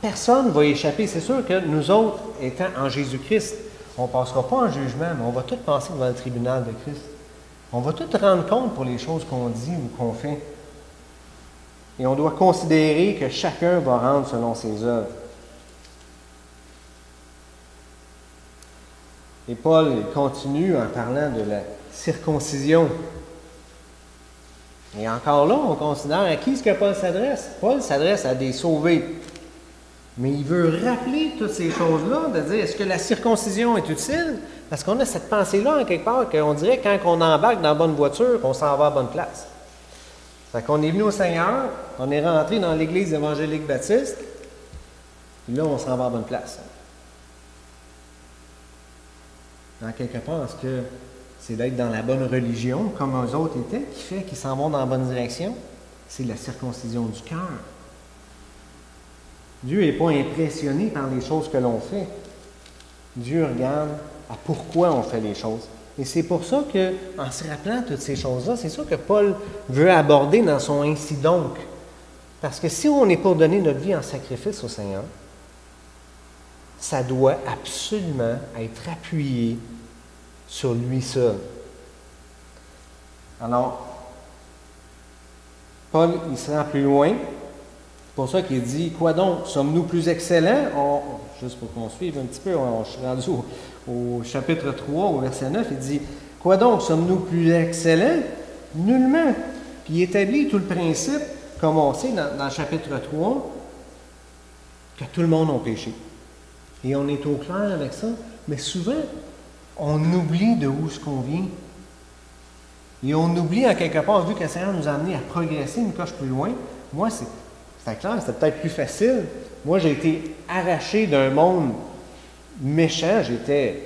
personne ne va échapper. C'est sûr que nous autres, étant en Jésus-Christ, on ne passera pas en jugement, mais on va tous passer devant le tribunal de Christ. On va tous rendre compte pour les choses qu'on dit ou qu'on fait. Et on doit considérer que chacun va rendre selon ses œuvres. Et Paul continue en parlant de la circoncision. Et encore là, on considère à qui est-ce que Paul s'adresse? Paul s'adresse à des sauvés. Mais il veut rappeler toutes ces choses-là, de dire, est-ce que la circoncision est utile? Parce qu'on a cette pensée-là, en quelque part, qu'on dirait quand on embarque dans la bonne voiture, qu'on s'en va à la bonne place. Fait qu'on est venu au Seigneur, on est rentré dans l'Église évangélique baptiste, et là, on s'en va à la bonne place. En quelque part, est-ce que c'est d'être dans la bonne religion, comme eux autres étaient, qui fait qu'ils s'en vont dans la bonne direction? C'est la circoncision du cœur. Dieu n'est pas impressionné par les choses que l'on fait. Dieu regarde à pourquoi on fait les choses. Et c'est pour ça qu'en se rappelant toutes ces choses-là, c'est ça que Paul veut aborder dans son « ainsi donc ». Parce que si on est pour donner notre vie en sacrifice au Seigneur, ça doit absolument être appuyé sur lui seul. Alors, Paul, il se rend plus loin, pour ça qu'il dit, quoi donc, sommes-nous plus excellents? Juste pour qu'on suive un petit peu, je suis rendu au chapitre 3, au verset 9, il dit, quoi donc, sommes-nous plus excellents? Nullement. Puis il établit tout le principe, comme on sait dans le chapitre 3, que tout le monde a péché. Et on est au clair avec ça, mais souvent, on oublie de où ce qu'on vient. Et on oublie en quelque part, vu que le Seigneur nous a amené à progresser une coche plus loin. Moi, c'était clair, c'était peut-être plus facile. Moi, j'ai été arraché d'un monde méchant. J'étais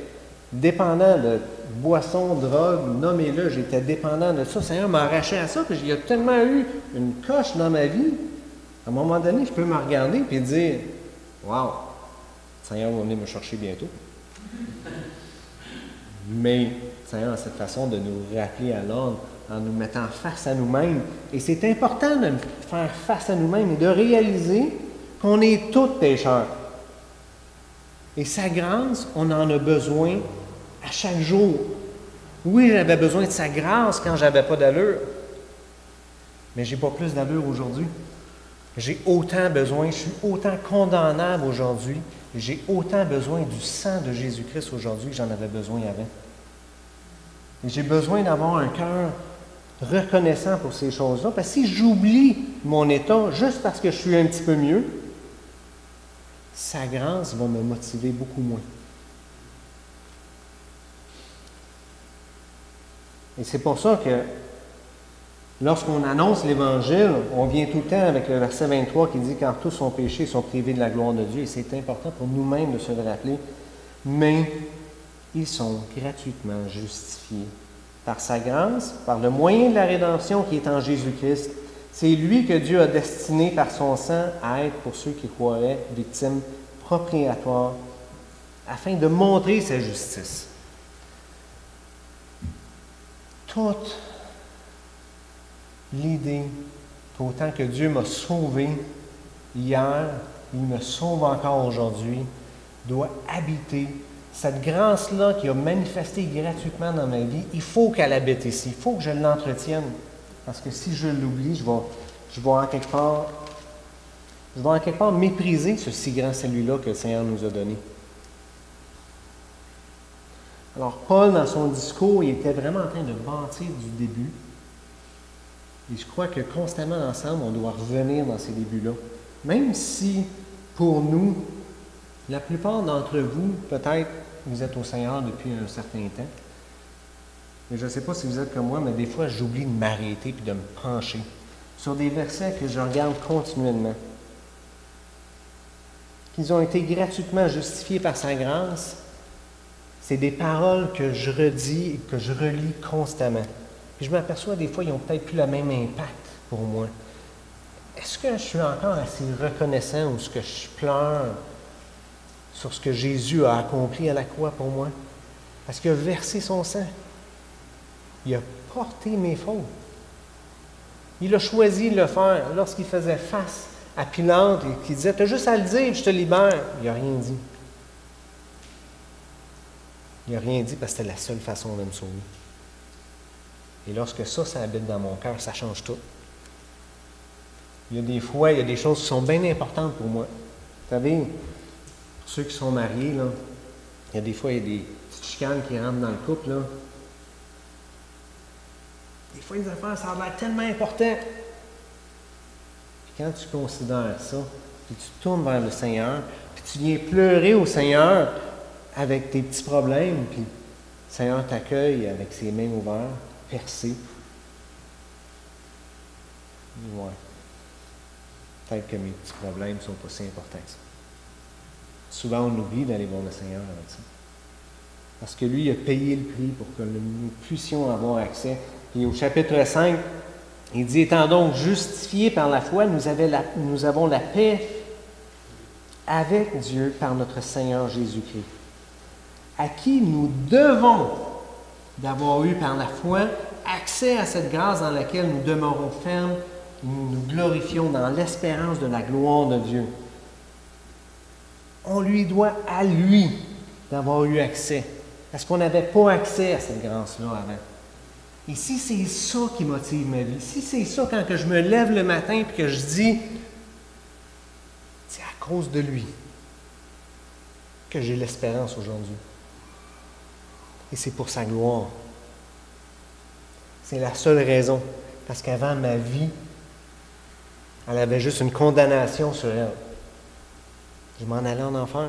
dépendant de boissons, drogue, nommez-le, j'étais dépendant de ça. Le Seigneur m'a arraché à ça, puis il y a tellement eu une coche dans ma vie. À un moment donné, je peux me regarder et dire, « Wow, le Seigneur va venir me chercher bientôt. » Mais le Seigneur a cette façon de nous rappeler à l'ordre en nous mettant face à nous-mêmes. Et c'est important de faire face à nous-mêmes et de réaliser qu'on est tous pécheurs. Et sa grâce, on en a besoin à chaque jour. Oui, j'avais besoin de sa grâce quand j'avais pas d'allure. Mais j'ai pas plus d'allure aujourd'hui. J'ai autant besoin, je suis autant condamnable aujourd'hui. J'ai autant besoin du sang de Jésus-Christ aujourd'hui que j'en avais besoin avant. Et j'ai besoin d'avoir un cœur reconnaissant pour ces choses-là. Parce que si j'oublie mon état juste parce que je suis un petit peu mieux, sa grâce va me motiver beaucoup moins. Et c'est pour ça que lorsqu'on annonce l'Évangile, on vient tout le temps avec le verset 23 qui dit « Car tous sont péchés, sont privés de la gloire de Dieu. » Et c'est important pour nous-mêmes de se le rappeler. Mais ils sont gratuitement justifiés par sa grâce, par le moyen de la rédemption qui est en Jésus-Christ. C'est lui que Dieu a destiné par son sang à être, pour ceux qui croiraient, victimes propitiatoires, afin de montrer sa justice. Toute l'idée qu'autant que Dieu m'a sauvé hier, il me sauve encore aujourd'hui, doit habiter. Cette grâce-là qui a manifesté gratuitement dans ma vie, il faut qu'elle habite ici. Il faut que je l'entretienne. Parce que si je l'oublie, je vais en quelque part mépriser ce si grand salut-là que le Seigneur nous a donné. Alors, Paul, dans son discours, il était vraiment en train de bâtir du début. Et je crois que constamment ensemble, on doit revenir dans ces débuts-là. Même si, pour nous, la plupart d'entre vous, peut-être, vous êtes au Seigneur depuis un certain temps. Mais je ne sais pas si vous êtes comme moi, mais des fois, j'oublie de m'arrêter et de me pencher sur des versets que je regarde continuellement. Qu'ils ont été gratuitement justifiés par sa grâce. C'est des paroles que je redis et que je relis constamment. Puis je m'aperçois des fois, ils n'ont peut-être plus le même impact pour moi. Est-ce que je suis encore assez reconnaissant ou est-ce que je pleure sur ce que Jésus a accompli à la croix pour moi? Parce qu'il a versé son sang. Il a porté mes fautes. Il a choisi de le faire lorsqu'il faisait face à Pilate et qu'il disait « Tu as juste à le dire, je te libère. » Il n'a rien dit. Il n'a rien dit parce que c'était la seule façon de me sauver. Et lorsque ça habite dans mon cœur, ça change tout. Il y a des fois, il y a des choses qui sont bien importantes pour moi. Vous savez, pour ceux qui sont mariés, là, il y a des fois, il y a des petites chicanes qui rentrent dans le couple. Là. Des fois, les affaires, ça a l'air tellement important. Puis quand tu considères ça, puis tu te tournes vers le Seigneur, puis tu viens pleurer au Seigneur avec tes petits problèmes, puis le Seigneur t'accueille avec ses mains ouvertes, percées. Ouais. Peut-être que mes petits problèmes ne sont pas si importants que ça. Souvent, on oublie d'aller voir le Seigneur avec ça. Parce que lui, il a payé le prix pour que nous puissions avoir accès. Et au chapitre 5, il dit « Étant donc justifiés par la foi, nous avons la paix avec Dieu par notre Seigneur Jésus-Christ, à qui nous devons d'avoir eu par la foi accès à cette grâce dans laquelle nous demeurons fermes, nous nous glorifions dans l'espérance de la gloire de Dieu. » On lui doit à lui d'avoir eu accès, parce qu'on n'avait pas accès à cette grâce-là avant. Et si c'est ça qui motive ma vie, si c'est ça quand que je me lève le matin et que je dis cause de lui que j'ai l'espérance aujourd'hui. Et c'est pour sa gloire. C'est la seule raison. Parce qu'avant ma vie, elle avait juste une condamnation sur elle. Je m'en allais en enfer.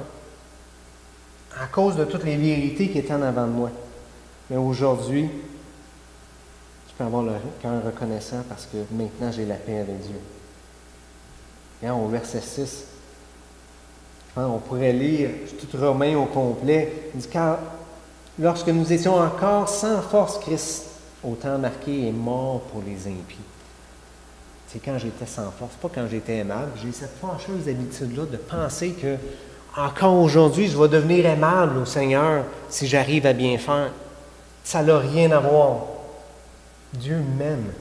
À cause de toutes les vérités qui étaient en avant de moi. Mais aujourd'hui, je peux avoir le cœur reconnaissant parce que maintenant j'ai la paix avec Dieu. Et au verset 6, on pourrait lire tout Romain au complet. Il dit, car lorsque nous étions encore sans force, Christ, au temps marqué, est mort pour les impies. C'est quand j'étais sans force, pas quand j'étais aimable. J'ai cette fâcheuse habitude-là de penser que encore aujourd'hui, je vais devenir aimable au Seigneur si j'arrive à bien faire. Ça n'a rien à voir. Dieu m'aime.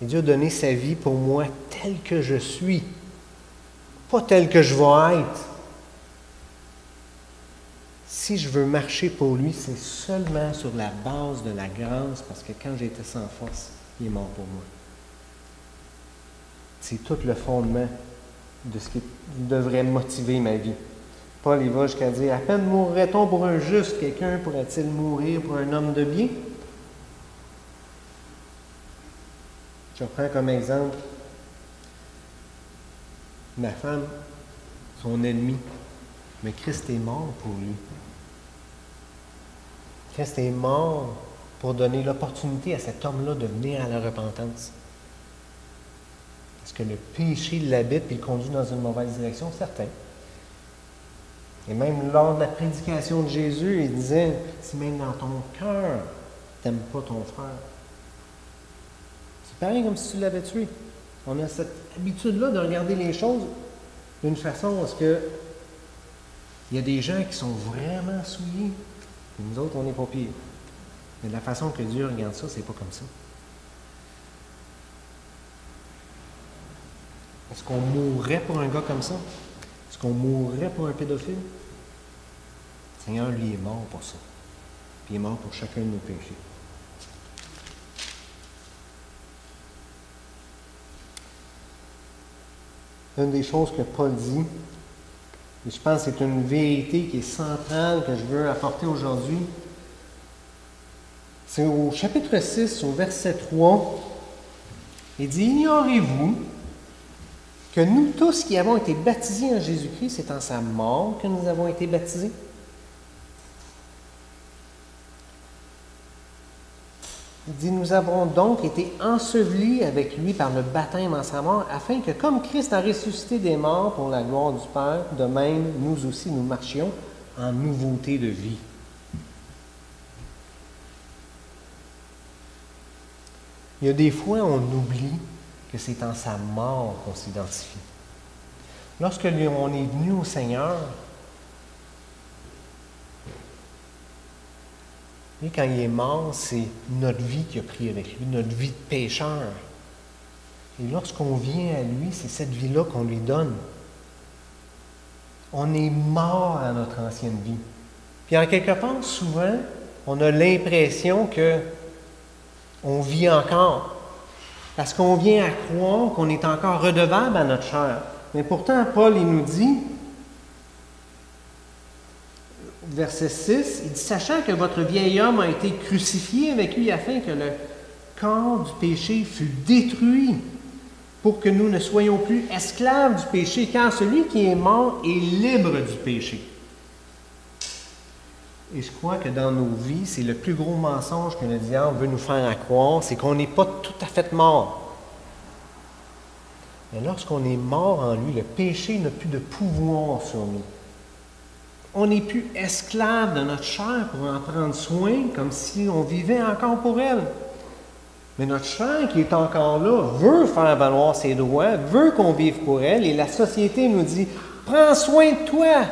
Et Dieu a donné sa vie pour moi tel que je suis, pas tel que je vais être. Si je veux marcher pour lui, c'est seulement sur la base de la grâce, parce que quand j'étais sans force, il est mort pour moi. C'est tout le fondement de ce qui devrait motiver ma vie. Paul, il va jusqu'à dire, à peine mourrait-on pour un juste, quelqu'un pourrait-il mourir pour un homme de bien? Je prends comme exemple ma femme, son ennemi. Mais Christ est mort pour lui. Christ est mort pour donner l'opportunité à cet homme-là de venir à la repentance. Est-ce que le péché l'habite et le conduit dans une mauvaise direction? Certain. Et même lors de la prédication de Jésus, il disait, si même dans ton cœur, tu n'aimes pas ton frère. C'est pareil comme si tu l'avais tué. On a cette habitude-là de regarder les choses d'une façon à ce que il y a des gens qui sont vraiment souillés, et nous autres, on n'est pas pire. Mais la façon que Dieu regarde ça, c'est pas comme ça. Est-ce qu'on mourrait pour un gars comme ça? Est-ce qu'on mourrait pour un pédophile? Le Seigneur, lui, est mort pour ça. Puis il est mort pour chacun de nos péchés. Une des choses que Paul dit, et je pense que c'est une vérité qui est centrale que je veux apporter aujourd'hui, c'est au chapitre 6, au verset 3, il dit « Ignorez-vous que nous tous qui avons été baptisés en Jésus-Christ, c'est en sa mort que nous avons été baptisés. » Il dit, nous avons donc été ensevelis avec lui par le baptême en sa mort, afin que comme Christ a ressuscité des morts pour la gloire du Père, de même, nous aussi, nous marchions en nouveauté de vie. Il y a des fois, on oublie que c'est en sa mort qu'on s'identifie. Lorsque on est venu au Seigneur, lui, quand il est mort, c'est notre vie qui a pris avec lui, notre vie de pécheur. Et lorsqu'on vient à lui, c'est cette vie-là qu'on lui donne. On est mort à notre ancienne vie. Puis en quelque part, souvent, on a l'impression qu'on vit encore. Parce qu'on vient à croire qu'on est encore redevable à notre chair. Mais pourtant, Paul, il nous dit, verset 6, il dit « Sachant que votre vieil homme a été crucifié avec lui afin que le corps du péché fût détruit, pour que nous ne soyons plus esclaves du péché, car celui qui est mort est libre du péché. » Et je crois que dans nos vies, c'est le plus gros mensonge que le diable veut nous faire croire, c'est qu'on n'est pas tout à fait mort. Mais lorsqu'on est mort en lui, le péché n'a plus de pouvoir sur nous. On n'est plus esclave de notre chair pour en prendre soin comme si on vivait encore pour elle. Mais notre chair qui est encore là veut faire valoir ses droits, veut qu'on vive pour elle, et la société nous dit « Prends soin de toi ».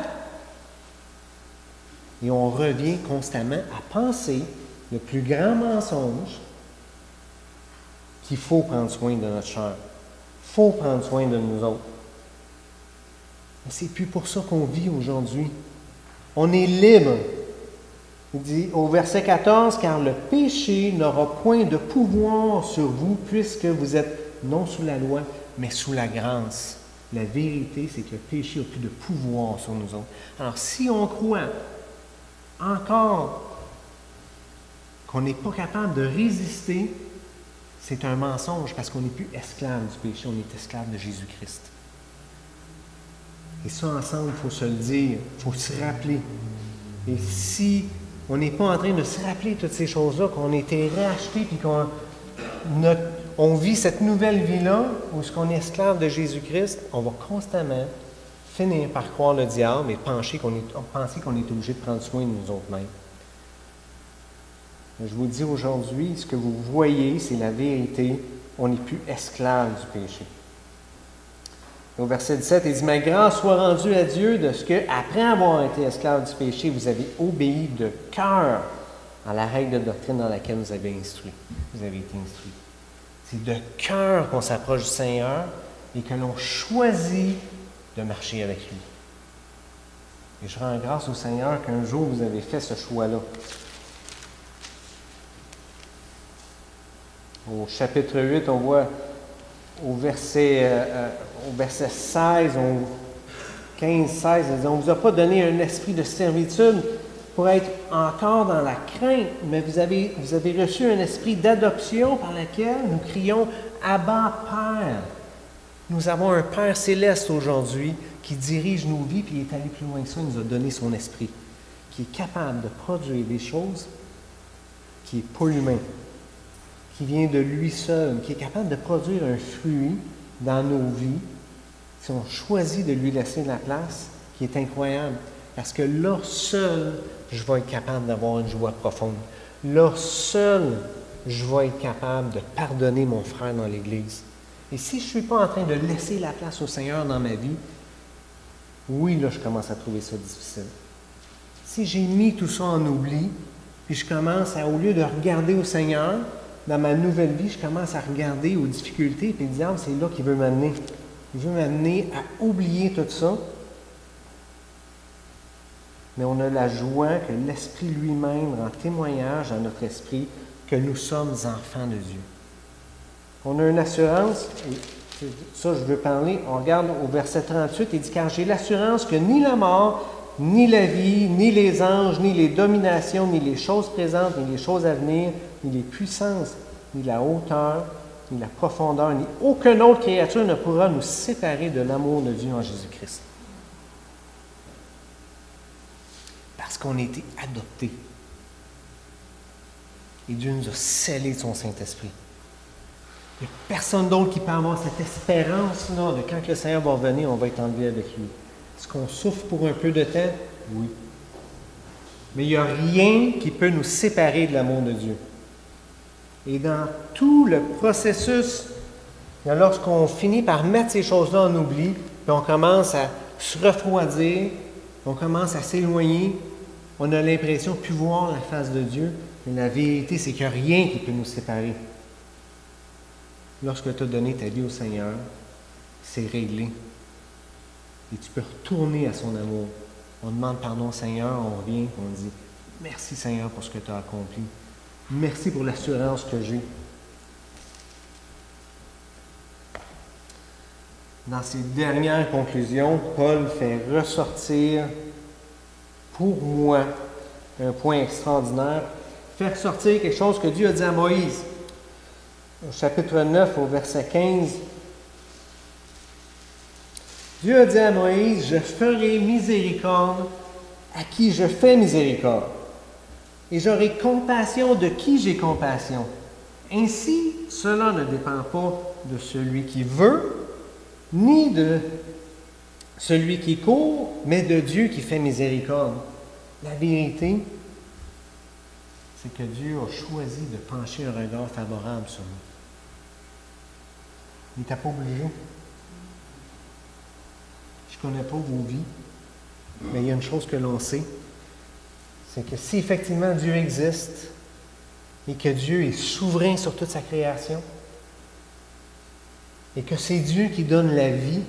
Et on revient constamment à penser le plus grand mensonge qu'il faut prendre soin de notre chair. Il faut prendre soin de nous autres. Mais c'est plus pour ça qu'on vit aujourd'hui. On est libre. Il dit au verset 14, « Car le péché n'aura point de pouvoir sur vous, puisque vous êtes non sous la loi, mais sous la grâce. » La vérité, c'est que le péché n'a plus de pouvoir sur nous autres. Alors, si on croit encore qu'on n'est pas capable de résister, c'est un mensonge parce qu'on n'est plus esclave du péché, on est esclave de Jésus-Christ. Et ça, ensemble, il faut se le dire, il faut se rappeler. Et si on n'est pas en train de se rappeler toutes ces choses-là, qu'on a été rachetés, puis qu'on vit cette nouvelle vie-là, où ce qu'on est esclave de Jésus-Christ, on va constamment finir par croire le diable et penser qu'on est obligé de prendre soin de nous autres-mêmes. Je vous dis aujourd'hui, ce que vous voyez, c'est la vérité. On n'est plus esclave du péché. Au verset 17, il dit « Ma grâce soit rendue à Dieu de ce que, après avoir été esclave du péché, vous avez obéi de cœur à la règle de doctrine dans laquelle vous avez été instruit. » C'est de cœur qu'on s'approche du Seigneur et que l'on choisit de marcher avec lui. Et je rends grâce au Seigneur qu'un jour vous avez fait ce choix-là. Au chapitre 8, on voit au verset 16, 15-16, on ne vous a pas donné un esprit de servitude pour être encore dans la crainte, mais vous avez reçu un esprit d'adoption par lequel nous crions « Abba, Père ». Nous avons un Père céleste aujourd'hui qui dirige nos vies, puis il est allé plus loin que ça, il nous a donné son esprit, qui est capable de produire des choses qui n'est pas humain, qui vient de lui seul, qui est capable de produire un fruit dans nos vies, si on choisit de lui laisser de la place, qui est incroyable. Parce que là seul, je vais être capable d'avoir une joie profonde. Là seul, je vais être capable de pardonner mon frère dans l'Église. Et si je ne suis pas en train de laisser la place au Seigneur dans ma vie, oui, là, je commence à trouver ça difficile. Si j'ai mis tout ça en oubli, puis je commence à, au lieu de regarder au Seigneur, dans ma nouvelle vie, je commence à regarder aux difficultés, puis le diable, c'est là qu'il veut m'amener. Il veut m'amener à oublier tout ça. Mais on a la joie que l'Esprit lui-même rend témoignage à notre esprit que nous sommes enfants de Dieu. On a une assurance, et ça je veux parler, on regarde au verset 38, il dit « Car j'ai l'assurance que ni la mort, ni la vie, ni les anges, ni les dominations, ni les choses présentes, ni les choses à venir, ni les puissances, ni la hauteur, ni la profondeur, ni aucune autre créature ne pourra nous séparer de l'amour de Dieu en Jésus-Christ. » Parce qu'on a été adoptés. Et Dieu nous a scellés de son Saint-Esprit. Il n'y a personne d'autre qui peut avoir cette espérance-là de quand le Seigneur va venir, on va être enlevé avec lui. Est-ce qu'on souffre pour un peu de temps? Oui. Mais il n'y a rien qui peut nous séparer de l'amour de Dieu. Et dans tout le processus, lorsqu'on finit par mettre ces choses-là en oubli, puis on commence à se refroidir, on commence à s'éloigner, on a l'impression de ne plus voir la face de Dieu, mais la vérité, c'est qu'il n'y a rien qui peut nous séparer. Lorsque tu as donné ta vie au Seigneur, c'est réglé. Et tu peux retourner à son amour. On demande pardon au Seigneur, on revient, on dit « Merci Seigneur pour ce que tu as accompli. Merci pour l'assurance que j'ai. » Dans ses dernières conclusions, Paul fait ressortir, pour moi, un point extraordinaire, faire sortir quelque chose que Dieu a dit à Moïse. Au chapitre 9, au verset 15, Dieu a dit à Moïse, « Je ferai miséricorde à qui je fais miséricorde, et j'aurai compassion de qui j'ai compassion. Ainsi, cela ne dépend pas de celui qui veut, ni de celui qui court, mais de Dieu qui fait miséricorde. » La vérité, c'est que Dieu a choisi de pencher un regard favorable sur nous. Il n'était pas obligé. Je ne connais pas vos vies, mais il y a une chose que l'on sait, c'est que si effectivement Dieu existe et que Dieu est souverain sur toute sa création et que c'est Dieu qui donne la vie,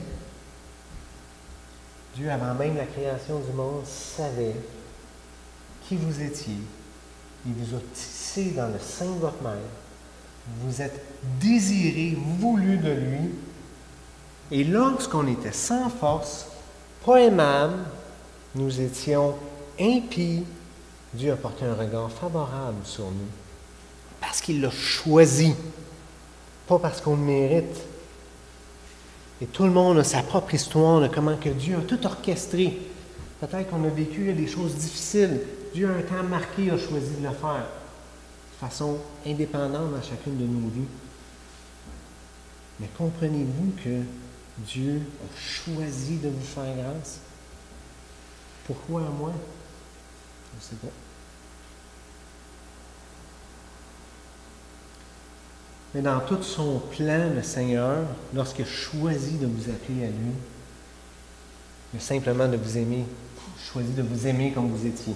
Dieu, avant même la création du monde, savait qui vous étiez. Il vous a tissé dans le sein de votre mère. Vous êtes désiré, voulu de lui. Et lorsqu'on était sans force, pas aimables, nous étions impies, Dieu a porté un regard favorable sur nous. Parce qu'il l'a choisi, pas parce qu'on le mérite. Et tout le monde a sa propre histoire de comment que Dieu a tout orchestré. Peut-être qu'on a vécu des choses difficiles. Dieu, à un temps marqué, a choisi de le faire de façon indépendante dans chacune de nos vies. Mais comprenez-vous que Dieu a choisi de vous faire grâce? Pourquoi à moi? Je ne sais pas. Mais dans tout son plan, le Seigneur, lorsqu'il a choisi de vous appeler à lui, il a simplement de vous aimer, choisi de vous aimer comme vous étiez.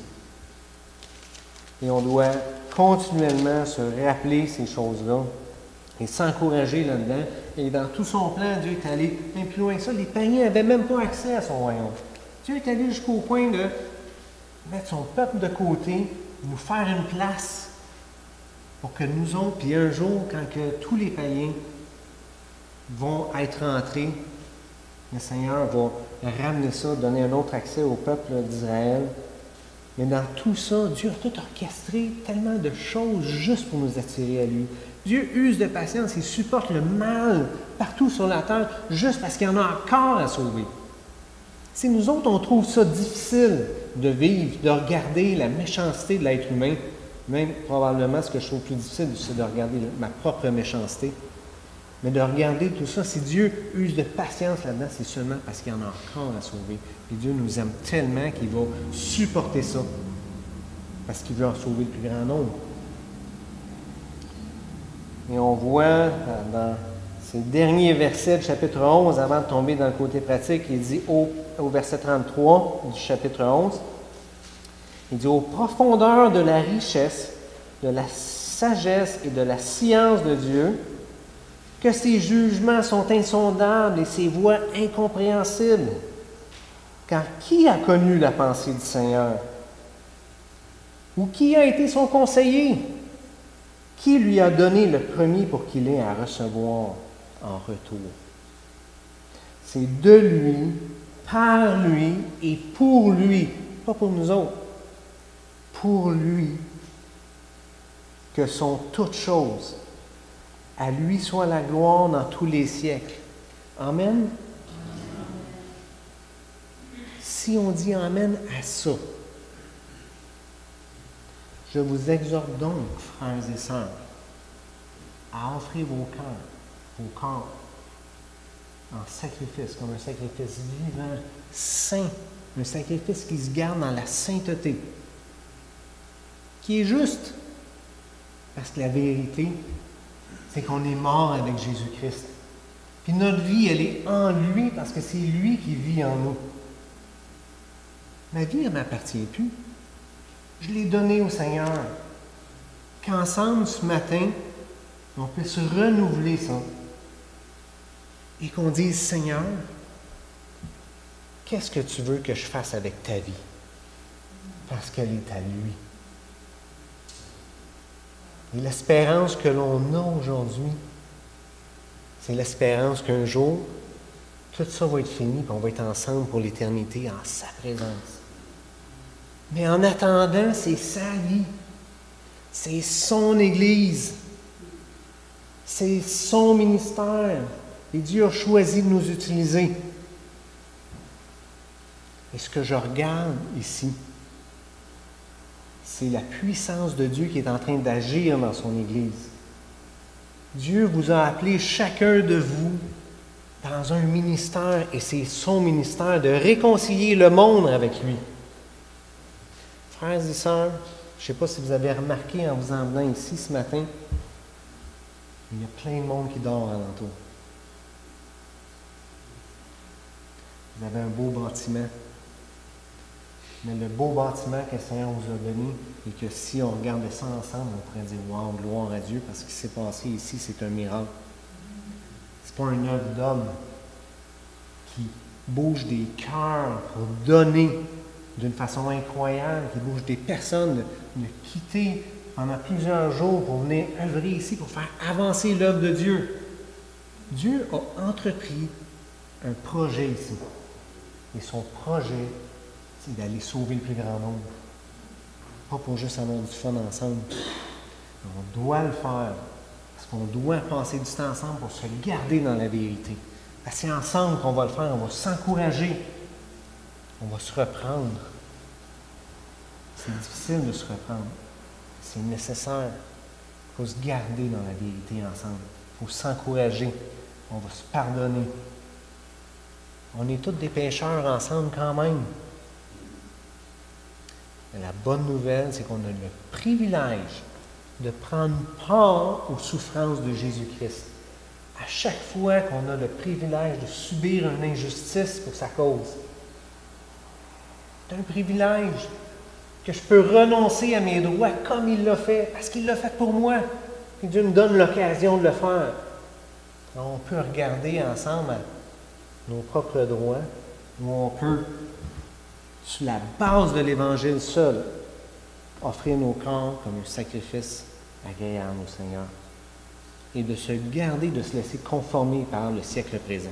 Et on doit continuellement se rappeler ces choses-là et s'encourager là-dedans. Et dans tout son plan, Dieu est allé même plus loin que ça. Les païens n'avaient même pas accès à son royaume. Dieu est allé jusqu'au point de mettre son peuple de côté, nous faire une place pour que nous autres, puis un jour, quand que tous les païens vont être entrés, le Seigneur va ramener ça, donner un autre accès au peuple d'Israël. Mais dans tout ça, Dieu a tout orchestré tellement de choses juste pour nous attirer à lui. Dieu use de patience, il supporte le mal partout sur la terre juste parce qu'il y en a encore à sauver. Si nous autres, on trouve ça difficile de vivre, de regarder la méchanceté de l'être humain, même probablement ce que je trouve plus difficile, c'est de regarder ma propre méchanceté. Mais de regarder tout ça, si Dieu use de patience là-dedans, c'est seulement parce qu'il y en a encore à sauver. Et Dieu nous aime tellement qu'il va supporter ça, parce qu'il veut en sauver le plus grand nombre. Et on voit dans ces derniers versets du chapitre 11, avant de tomber dans le côté pratique, il dit au verset 33 du chapitre 11, il dit « Aux profondeurs de la richesse, de la sagesse et de la science de Dieu, que ses jugements sont insondables et ses voies incompréhensibles. Car qui a connu la pensée du Seigneur? Ou qui a été son conseiller? Qui lui a donné le premier pour qu'il ait à recevoir en retour? » C'est de lui, par lui et pour lui, pas pour nous autres, pour lui, que sont toutes choses. À lui soit la gloire dans tous les siècles. Amen. Si on dit Amen à ça, je vous exhorte donc, frères et sœurs, à offrir vos corps, en sacrifice, comme un sacrifice vivant, saint, un sacrifice qui se garde dans la sainteté, qui est juste, parce que la vérité, c'est qu'on est mort avec Jésus-Christ. Puis notre vie, elle est en lui, parce que c'est lui qui vit en nous. Ma vie, elle ne m'appartient plus. Je l'ai donnée au Seigneur. Qu'ensemble, ce matin, on puisse renouveler ça. Et qu'on dise, Seigneur, qu'est-ce que tu veux que je fasse avec ta vie? Parce qu'elle est à lui. Et l'espérance que l'on a aujourd'hui, c'est l'espérance qu'un jour, tout ça va être fini et on va être ensemble pour l'éternité en sa présence. Mais en attendant, c'est sa vie, c'est son Église, c'est son ministère. Et Dieu a choisi de nous utiliser. Et ce que je regarde ici, c'est la puissance de Dieu qui est en train d'agir dans son Église. Dieu vous a appelé chacun de vous dans un ministère, et c'est son ministère de réconcilier le monde avec lui. Frères et sœurs, je ne sais pas si vous avez remarqué en vous en venant ici ce matin, il y a plein de monde qui dort alentour. Vous avez un beau bâtiment. Mais le beau bâtiment que le Seigneur vous a donné, et que si on regardait ça ensemble, on pourrait dire « Wow, gloire à Dieu », parce que ce qui s'est passé ici, c'est un miracle. Ce n'est pas une œuvre d'homme qui bouge des cœurs pour donner d'une façon incroyable, qui bouge des personnes de quitter pendant plusieurs jours pour venir œuvrer ici, pour faire avancer l'œuvre de Dieu. Dieu a entrepris un projet ici. Et son projet, c'est d'aller sauver le plus grand nombre. Pas pour juste avoir du fun ensemble. On doit le faire. Parce qu'on doit passer du temps ensemble pour se garder dans la vérité. Parce que c'est ensemble qu'on va le faire. On va s'encourager. On va se reprendre. C'est difficile de se reprendre. C'est nécessaire. Il faut se garder dans la vérité ensemble. Il faut s'encourager. On va se pardonner. On est tous des pécheurs ensemble quand même. Mais la bonne nouvelle, c'est qu'on a le privilège de prendre part aux souffrances de Jésus-Christ. À chaque fois qu'on a le privilège de subir une injustice pour sa cause. C'est un privilège que je peux renoncer à mes droits comme il l'a fait, parce qu'il l'a fait pour moi. Et Dieu me donne l'occasion de le faire. Alors, on peut regarder ensemble à nos propres droits, où on peut, sur la base de l'Évangile seul, offrir nos corps comme un sacrifice agréable au Seigneur et de se garder, de se laisser conformer par le siècle présent.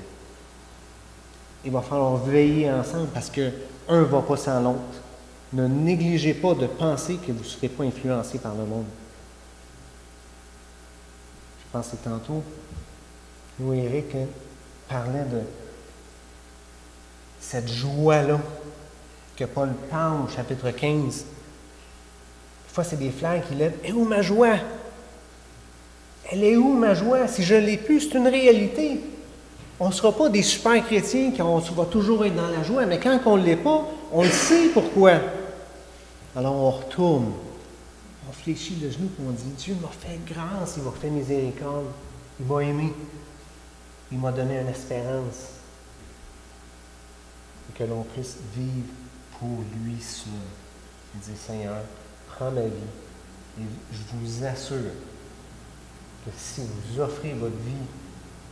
Il va falloir veiller ensemble parce que un ne va pas sans l'autre. Ne négligez pas de penser que vous ne serez pas influencé par le monde. Je pensais tantôt, nous, Éric parlait de cette joie-là que Paul parle au chapitre 15. Des fois, c'est des flags qui lèvent. « Et où ma joie? Elle est où ma joie? Si je ne l'ai plus, c'est une réalité. » On ne sera pas des super chrétiens qui va toujours être dans la joie, mais quand on ne l'est pas, on le sait pourquoi. Alors on retourne, on fléchit le genou et on dit, Dieu m'a fait grâce, il m'a fait miséricorde, il m'a aimé, il m'a donné une espérance. Et que l'on puisse vivre pour lui seul. Il dit, Seigneur, prends ma vie et je vous assure que si vous offrez votre vie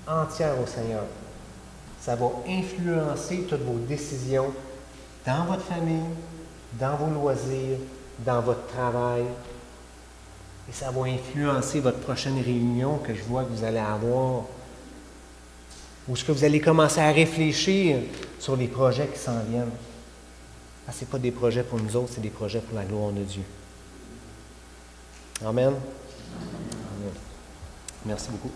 entière au Seigneur, ça va influencer toutes vos décisions dans votre famille, dans vos loisirs, dans votre travail. Et ça va influencer votre prochaine réunion que je vois que vous allez avoir. Ou ce que vous allez commencer à réfléchir sur les projets qui s'en viennent. Ce n'est pas des projets pour nous autres, c'est des projets pour la gloire de Dieu. Amen. Amen. Merci beaucoup.